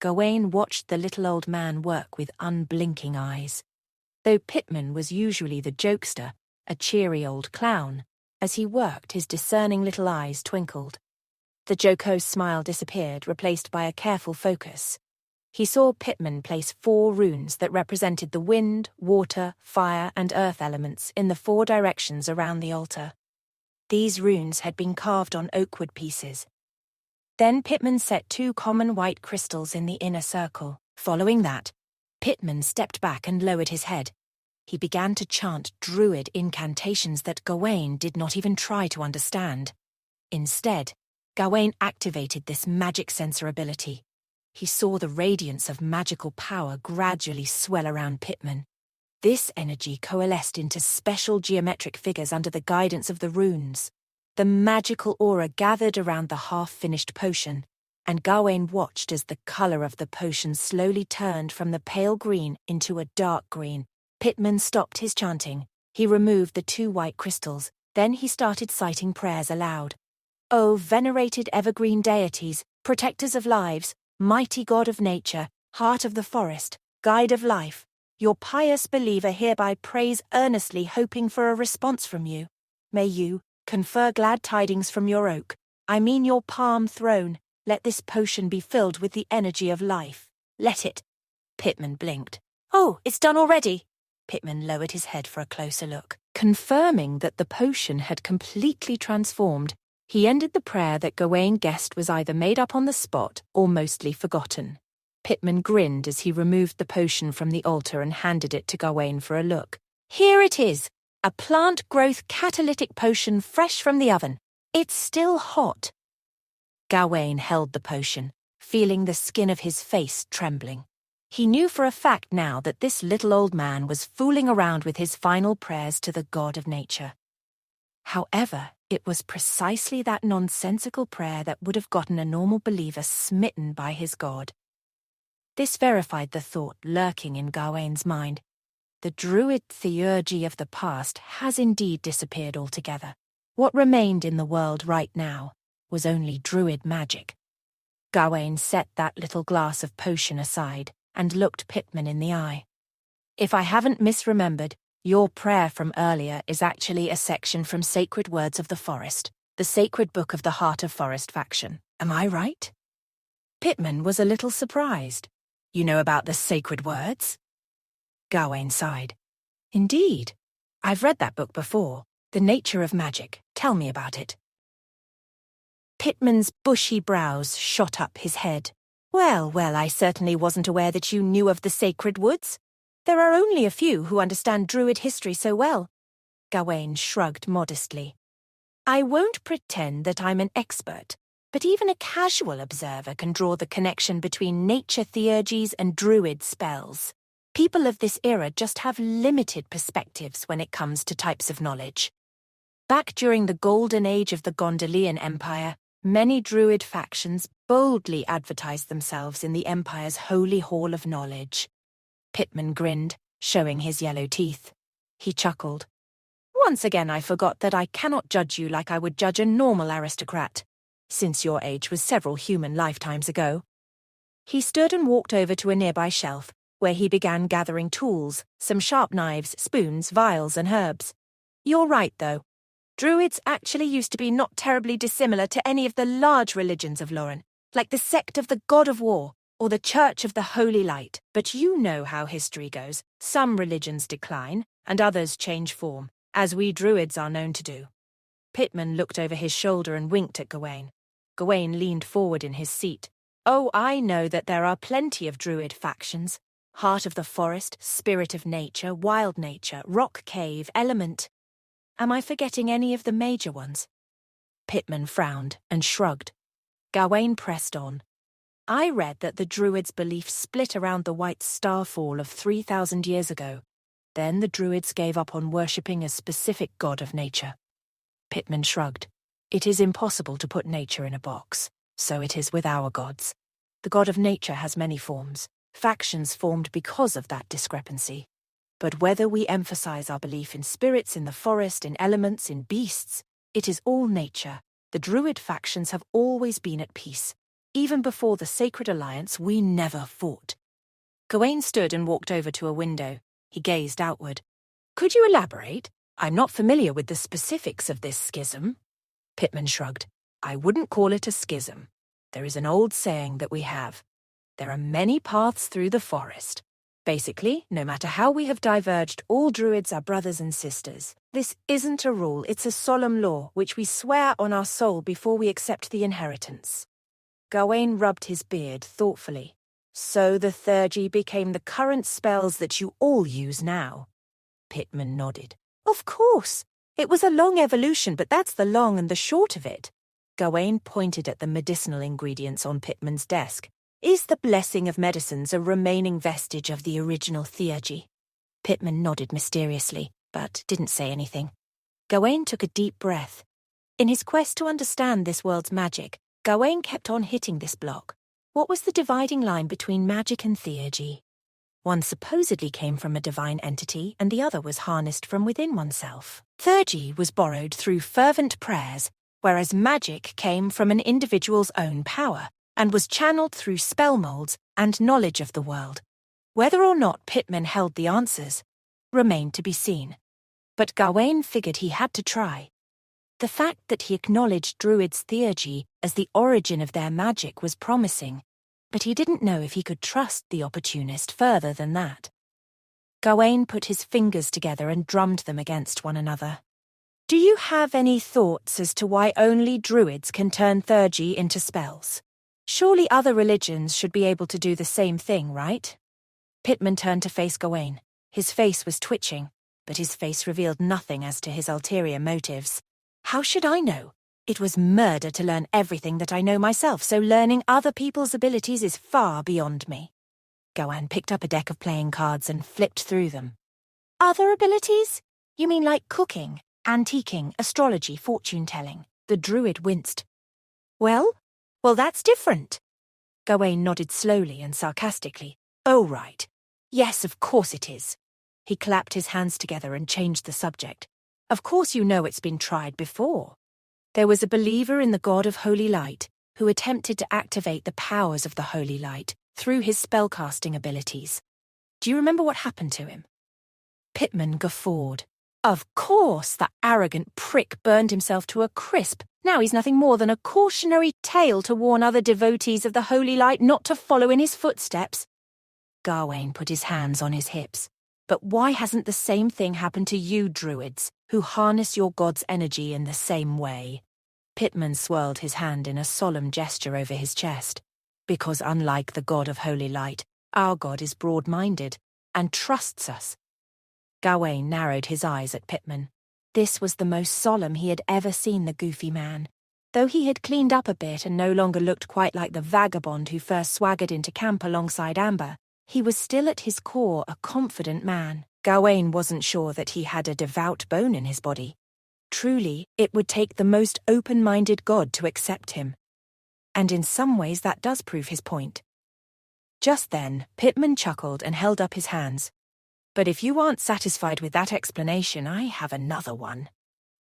Gawain watched the little old man work with unblinking eyes. Though Pitman was usually the jokester, a cheery old clown, as he worked his discerning little eyes twinkled. The jocose smile disappeared, replaced by a careful focus. He saw Pitman place 4 runes that represented the wind, water, fire, and earth elements in the 4 directions around the altar. These runes had been carved on oakwood pieces. Then Pitman set 2 common white crystals in the inner circle. Following that, Pitman stepped back and lowered his head. He began to chant druid incantations that Gawain did not even try to understand. Instead, Gawain activated this magic sensor ability. He saw the radiance of magical power gradually swell around Pitman. This energy coalesced into special geometric figures under the guidance of the runes. The magical aura gathered around the half-finished potion, and Gawain watched as the colour of the potion slowly turned from the pale green into a dark green. Pitman stopped his chanting. He removed the 2 white crystals. Then he started citing prayers aloud. O venerated evergreen deities, protectors of lives, mighty God of nature, heart of the forest, guide of life, your pious believer hereby prays earnestly, hoping for a response from you. May you confer glad tidings from your oak, I mean your palm throne. Let this potion be filled with the energy of life. Let it. Pitman blinked. Oh, it's done already. Pitman lowered his head for a closer look. Confirming that the potion had completely transformed, he ended the prayer that Gawain guessed was either made up on the spot or mostly forgotten. Pitman grinned as he removed the potion from the altar and handed it to Gawain for a look. Here it is, a plant growth catalytic potion fresh from the oven. It's still hot. Gawain held the potion, feeling the skin of his face trembling. He knew for a fact now that this little old man was fooling around with his final prayers to the god of nature. However, it was precisely that nonsensical prayer that would have gotten a normal believer smitten by his god. This verified the thought lurking in Gawain's mind. The druid theurgy of the past has indeed disappeared altogether. What remained in the world right now was only druid magic. Gawain set that little glass of potion aside and looked Pitman in the eye. If I haven't misremembered, your prayer from earlier is actually a section from Sacred Words of the Forest, the sacred book of the Heart of Forest faction. Am I right? Pitman was a little surprised. You know about the Sacred Words? Gawain sighed. Indeed. I've read that book before. The Nature of Magic. Tell me about it. Pitman's bushy brows shot up his head. Well, I certainly wasn't aware that you knew of the Sacred Woods. There are only a few who understand druid history so well. Gawain shrugged modestly. I won't pretend that I'm an expert, but even a casual observer can draw the connection between nature theurgies and druid spells. People of this era just have limited perspectives when it comes to types of knowledge. Back during the golden age of the Gondolian Empire, many druid factions boldly advertised themselves in the Empire's holy hall of knowledge. Pitman grinned, showing his yellow teeth. He chuckled. Once again I forgot that I cannot judge you like I would judge a normal aristocrat, since your age was several human lifetimes ago. He stood and walked over to a nearby shelf, where he began gathering tools, some sharp knives, spoons, vials, and herbs. You're right, though. Druids actually used to be not terribly dissimilar to any of the large religions of Lorien, like the sect of the God of War, or the Church of the Holy Light. But you know how history goes. Some religions decline, and others change form, as we druids are known to do. Pitman looked over his shoulder and winked at Gawain. Gawain leaned forward in his seat. Oh, I know that there are plenty of druid factions. Heart of the Forest, Spirit of Nature, Wild Nature, Rock Cave, Element. Am I forgetting any of the major ones? Pitman frowned and shrugged. Gawain pressed on. I read that the Druids' belief split around the White Starfall of 3,000 years ago. Then the Druids gave up on worshipping a specific god of nature. Pitman shrugged. It is impossible to put nature in a box. So it is with our gods. The god of nature has many forms. Factions formed because of that discrepancy. But whether we emphasize our belief in spirits in the forest, in elements, in beasts, it is all nature. The Druid factions have always been at peace. Even before the Sacred Alliance, we never fought. Gawain stood and walked over to a window. He gazed outward. Could you elaborate? I'm not familiar with the specifics of this schism. Pitman shrugged. I wouldn't call it a schism. There is an old saying that we have. There are many paths through the forest. Basically, no matter how we have diverged, all druids are brothers and sisters. This isn't a rule, it's a solemn law, which we swear on our soul before we accept the inheritance. Gawain rubbed his beard thoughtfully. So the theurgy became the current spells that you all use now. Pitman nodded. Of course. It was a long evolution, but that's the long and the short of it. Gawain pointed at the medicinal ingredients on Pitman's desk. Is the blessing of medicines a remaining vestige of the original theurgy? Pitman nodded mysteriously, but didn't say anything. Gawain took a deep breath. In his quest to understand this world's magic, Gawain kept on hitting this block. What was the dividing line between magic and theurgy? One supposedly came from a divine entity, and the other was harnessed from within oneself. Theurgy was borrowed through fervent prayers, whereas magic came from an individual's own power, and was channeled through spell molds and knowledge of the world. Whether or not Pitman held the answers remained to be seen. But Gawain figured he had to try. The fact that he acknowledged Druids' theurgy as the origin of their magic was promising, but he didn't know if he could trust the opportunist further than that. Gawain put his fingers together and drummed them against one another. Do you have any thoughts as to why only Druids can turn theurgy into spells? Surely other religions should be able to do the same thing, right? Pitman turned to face Gawain. His face was twitching, but his face revealed nothing as to his ulterior motives. How should I know? It was murder to learn everything that I know myself, so learning other people's abilities is far beyond me. Gawain picked up a deck of playing cards and flipped through them. Other abilities? You mean like cooking? Antiquing, astrology, fortune-telling. The druid winced. Well, that's different. Gawain nodded slowly and sarcastically. Oh, right. Yes, of course it is. He clapped his hands together and changed the subject. Of course you know it's been tried before. There was a believer in the god of holy light who attempted to activate the powers of the holy light through his spellcasting abilities. Do you remember what happened to him? Pitman guffawed. Of course, that arrogant prick burned himself to a crisp. Now he's nothing more than a cautionary tale to warn other devotees of the holy light not to follow in his footsteps. Gawain put his hands on his hips. But why hasn't the same thing happened to you druids, who harness your god's energy in the same way? Pitman swirled his hand in a solemn gesture over his chest. Because unlike the god of holy light, our god is broad-minded and trusts us. Gawain narrowed his eyes at Pitman. This was the most solemn he had ever seen the goofy man. Though he had cleaned up a bit and no longer looked quite like the vagabond who first swaggered into camp alongside Amber, he was still at his core a confident man. Gawain wasn't sure that he had a devout bone in his body. Truly, it would take the most open-minded god to accept him. And in some ways that does prove his point. Just then, Pitman chuckled and held up his hands. But if you aren't satisfied with that explanation, I have another one.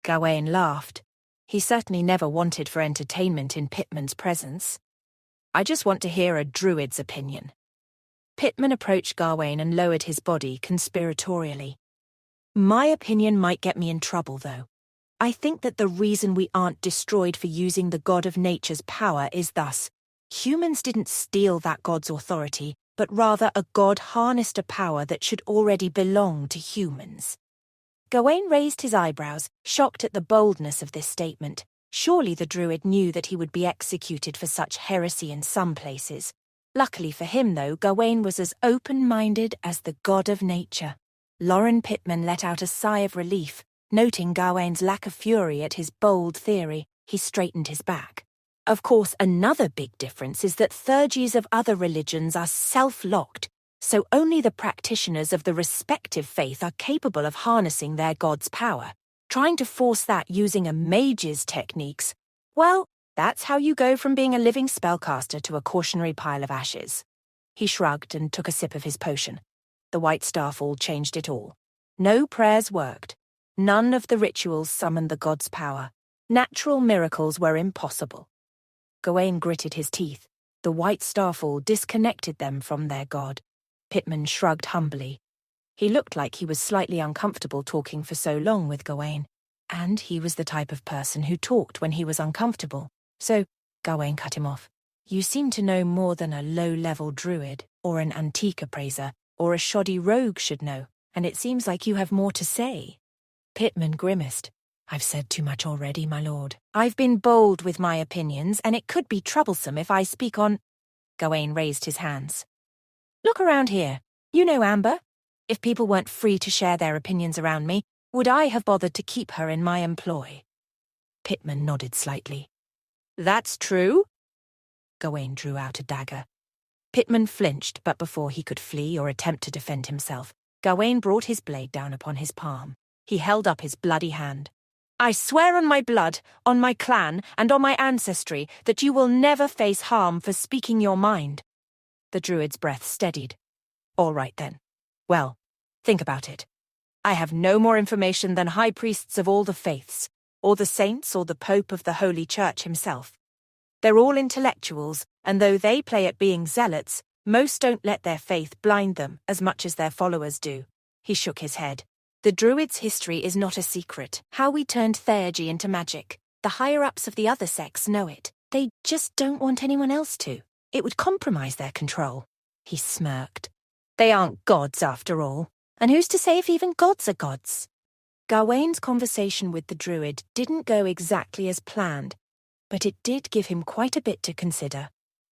Gawain laughed. He certainly never wanted for entertainment in Pitman's presence. I just want to hear a druid's opinion. Pitman approached Gawain and lowered his body conspiratorially. My opinion might get me in trouble, though. I think that the reason we aren't destroyed for using the god of nature's power is thus. Humans didn't steal that god's authority, but rather a god harnessed a power that should already belong to humans. Gawain raised his eyebrows, shocked at the boldness of this statement. Surely the druid knew that he would be executed for such heresy in some places. Luckily for him, though, Gawain was as open-minded as the god of nature. Loren Pitman let out a sigh of relief. Noting Gawain's lack of fury at his bold theory, he straightened his back. Of course, another big difference is that theurgies of other religions are self-locked, so only the practitioners of the respective faith are capable of harnessing their god's power. Trying to force that using a mage's techniques, well, that's how you go from being a living spellcaster to a cautionary pile of ashes. He shrugged and took a sip of his potion. The white starfall changed it all. No prayers worked. None of the rituals summoned the god's power. Natural miracles were impossible. Gawain gritted his teeth. The white starfall disconnected them from their god. Pitman shrugged humbly. He looked like he was slightly uncomfortable talking for so long with Gawain, and he was the type of person who talked when he was uncomfortable. So, Gawain cut him off. You seem to know more than a low-level druid, or an antique appraiser, or a shoddy rogue should know, and it seems like you have more to say. Pitman grimaced. I've said too much already, my lord. I've been bold with my opinions, and it could be troublesome if I speak on... Gawain raised his hands. Look around here. You know Amber. If people weren't free to share their opinions around me, would I have bothered to keep her in my employ? Pitman nodded slightly. That's true. Gawain drew out a dagger. Pitman flinched, but before he could flee or attempt to defend himself, Gawain brought his blade down upon his palm. He held up his bloody hand. I swear on my blood, on my clan, and on my ancestry that you will never face harm for speaking your mind. The druid's breath steadied. All right then. Well, think about it. I have no more information than high priests of all the faiths, or the saints or the Pope of the Holy Church himself. They're all intellectuals, and though they play at being zealots, most don't let their faith blind them as much as their followers do. He shook his head. The Druids' history is not a secret. How we turned theurgy into magic. The higher-ups of the other sects know it. They just don't want anyone else to. It would compromise their control. He smirked. They aren't gods, after all. And who's to say if even gods are gods? Gawain's conversation with the Druid didn't go exactly as planned, but it did give him quite a bit to consider.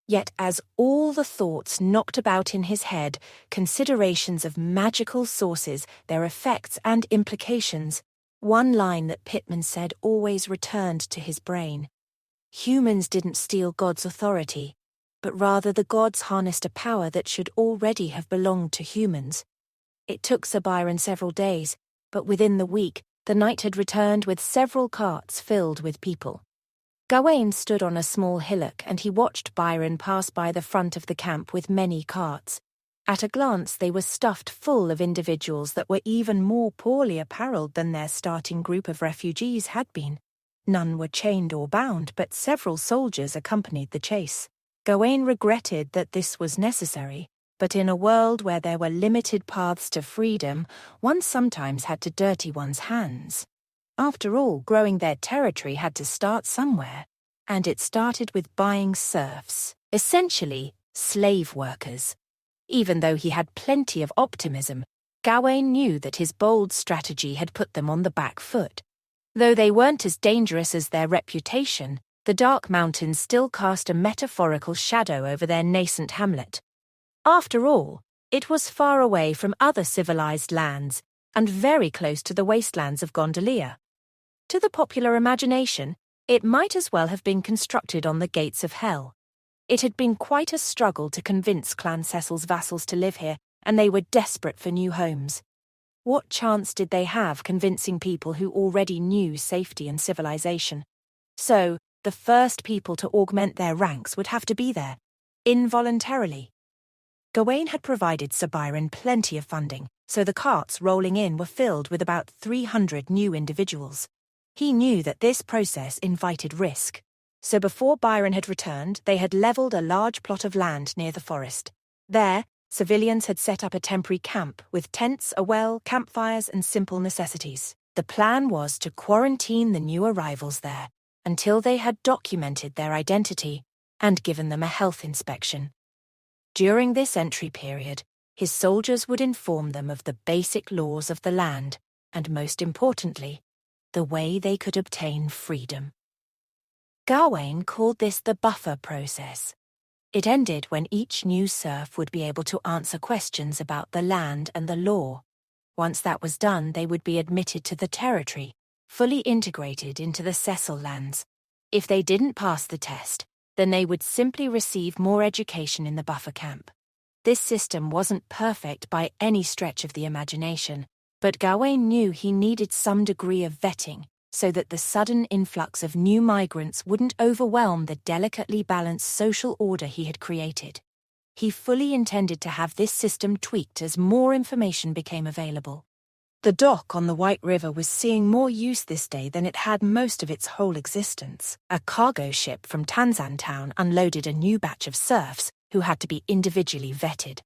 Yet as all the thoughts knocked about in his head, considerations of magical sources, their effects and implications, one line that Pitman said always returned to his brain. Humans didn't steal God's authority, but rather the gods harnessed a power that should already have belonged to humans. It took Sir Byron several days, but within the week, the knight had returned with several carts filled with people. Gawain stood on a small hillock and he watched Byron pass by the front of the camp with many carts. At a glance, they were stuffed full of individuals that were even more poorly apparelled than their starting group of refugees had been. None were chained or bound, but several soldiers accompanied the chase. Gawain regretted that this was necessary, but in a world where there were limited paths to freedom, one sometimes had to dirty one's hands. After all, growing their territory had to start somewhere, and it started with buying serfs, essentially slave workers. Even though he had plenty of optimism, Gawain knew that his bold strategy had put them on the back foot. Though they weren't as dangerous as their reputation, the Dark Mountains still cast a metaphorical shadow over their nascent hamlet. After all, it was far away from other civilized lands and very close to the wastelands of Gondolia. To the popular imagination, it might as well have been constructed on the gates of hell. It had been quite a struggle to convince Clan Cecil's vassals to live here, and they were desperate for new homes. What chance did they have convincing people who already knew safety and civilization? So, the first people to augment their ranks would have to be there, involuntarily. Gawain had provided Sir Byron plenty of funding, so the carts rolling in were filled with about 300 new individuals. He knew that this process invited risk. So before Byron had returned, they had levelled a large plot of land near the forest. There, civilians had set up a temporary camp with tents, a well, campfires, and simple necessities. The plan was to quarantine the new arrivals there until they had documented their identity and given them a health inspection. During this entry period, his soldiers would inform them of the basic laws of the land and, most importantly, the way they could obtain freedom. Gawain called this the buffer process. It ended when each new serf would be able to answer questions about the land and the law. Once that was done, they would be admitted to the territory, fully integrated into the Cecil lands. If they didn't pass the test, then they would simply receive more education in the buffer camp. This system wasn't perfect by any stretch of the imagination, but Gawain knew he needed some degree of vetting so that the sudden influx of new migrants wouldn't overwhelm the delicately balanced social order he had created. He fully intended to have this system tweaked as more information became available. The dock on the White River was seeing more use this day than it had most of its whole existence. A cargo ship from Tanzan town unloaded a new batch of serfs who had to be individually vetted.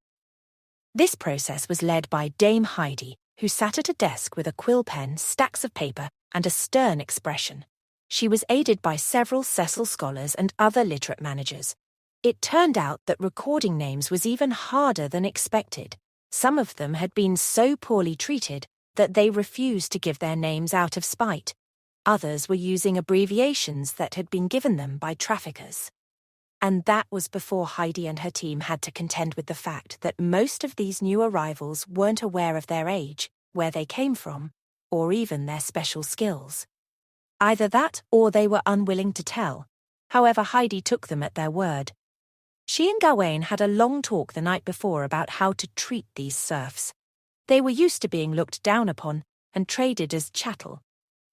This process was led by Dame Heidi, who sat at a desk with a quill pen, stacks of paper, and a stern expression. She was aided by several Cecil scholars and other literate managers. It turned out that recording names was even harder than expected. Some of them had been so poorly treated that they refused to give their names out of spite. Others were using abbreviations that had been given them by traffickers. And that was before Heidi and her team had to contend with the fact that most of these new arrivals weren't aware of their age, where they came from, or even their special skills. Either that or they were unwilling to tell. However, Heidi took them at their word. She and Gawain had a long talk the night before about how to treat these serfs. They were used to being looked down upon and traded as chattel.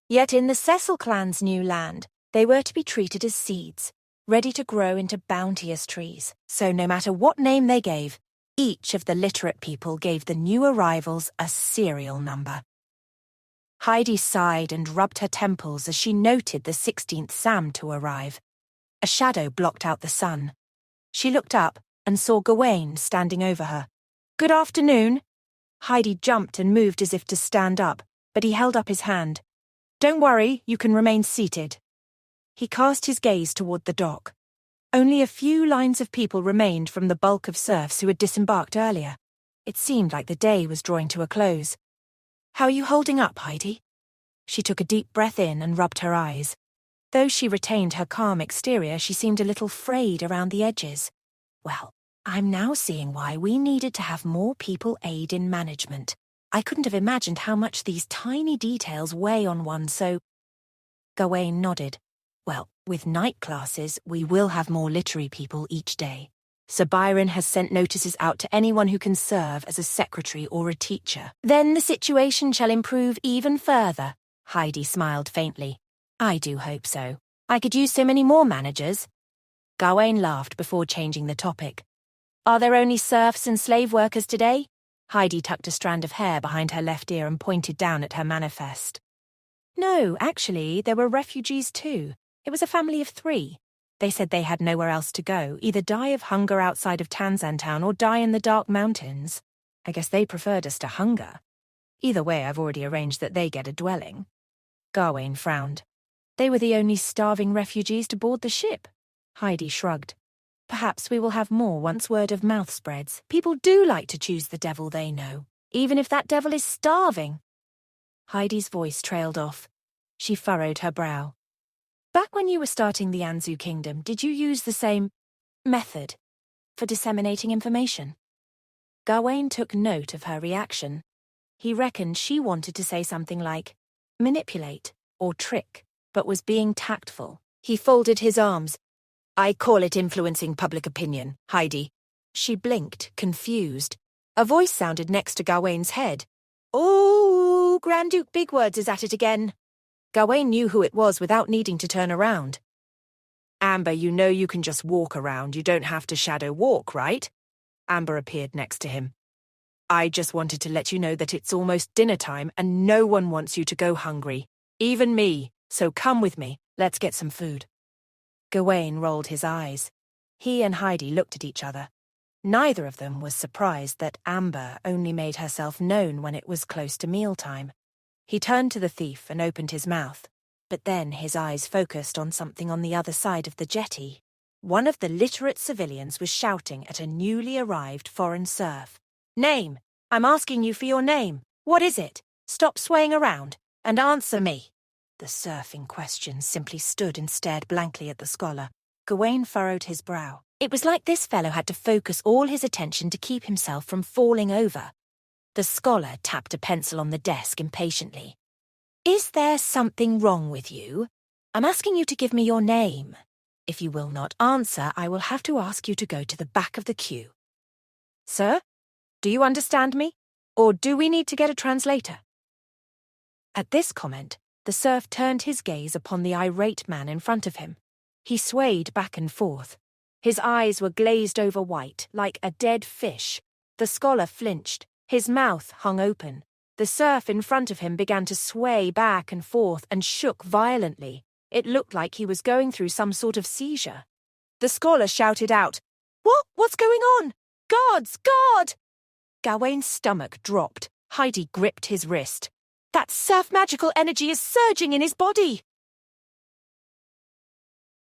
Yet in the Cecil clan's new land, they were to be treated as seeds, ready to grow into bounteous trees. So no matter what name they gave, each of the literate people gave the new arrivals a serial number. Heidi sighed and rubbed her temples as she noted the 16th Sam to arrive. A shadow blocked out the sun. She looked up and saw Gawain standing over her. "Good afternoon." Heidi jumped and moved as if to stand up, but he held up his hand. "Don't worry, you can remain seated." He cast his gaze toward the dock. Only a few lines of people remained from the bulk of serfs who had disembarked earlier. It seemed like the day was drawing to a close. "How are you holding up, Heidi?" She took a deep breath in and rubbed her eyes. Though she retained her calm exterior, she seemed a little frayed around the edges. "Well, I'm now seeing why we needed to have more people aid in management. I couldn't have imagined how much these tiny details weigh on one, so—" Gawain nodded. "Well, with night classes, we will have more literary people each day. Sir Byron has sent notices out to anyone who can serve as a secretary or a teacher. Then the situation shall improve even further," Heidi smiled faintly. I do hope so. I could use so many more managers. Gawain laughed before changing the topic. Are there only serfs and slave workers today? Heidi tucked a strand of hair behind her left ear and pointed down at her manifest. No, actually, there were refugees too. It was a family of 3. They said they had nowhere else to go, either die of hunger outside of Tanzantown or die in the dark mountains. I guess they preferred us to hunger. Either way, I've already arranged that they get a dwelling. Gawain frowned. They were the only starving refugees to board the ship. Heidi shrugged. Perhaps we will have more once word of mouth spreads. People do like to choose the devil they know, even if that devil is starving. Heidi's voice trailed off. She furrowed her brow. Back when you were starting the Anzu Kingdom, did you use the same method for disseminating information? Gawain took note of her reaction. He reckoned she wanted to say something like manipulate or trick, but was being tactful. He folded his arms. I call it influencing public opinion, Heidi. She blinked, confused. A voice sounded next to Gawain's head. Oh, Grand Duke Bigwords is at it again. Gawain knew who it was without needing to turn around. Amber, you know you can just walk around. You don't have to shadow walk, right? Amber appeared next to him. I just wanted to let you know that it's almost dinner time and no one wants you to go hungry. Even me. So come with me. Let's get some food. Gawain rolled his eyes. He and Heidi looked at each other. Neither of them was surprised that Amber only made herself known when it was close to mealtime. He turned to the thief and opened his mouth, but then his eyes focused on something on the other side of the jetty. One of the literate civilians was shouting at a newly arrived foreign serf. Name! I'm asking you for your name. What is it? Stop swaying around and answer me. The serf in question simply stood and stared blankly at the scholar. Gawain furrowed his brow. It was like this fellow had to focus all his attention to keep himself from falling over. The scholar tapped a pencil on the desk impatiently. Is there something wrong with you? I'm asking you to give me your name. If you will not answer, I will have to ask you to go to the back of the queue. Sir, do you understand me? Or do we need to get a translator? At this comment, the serf turned his gaze upon the irate man in front of him. He swayed back and forth. His eyes were glazed over white, like a dead fish. The scholar flinched. His mouth hung open. The serf in front of him began to sway back and forth and shook violently. It looked like he was going through some sort of seizure. The scholar shouted out, What's going on? Guards! Guard! Gawain's stomach dropped. Heidi gripped his wrist. That serf magical energy is surging in his body.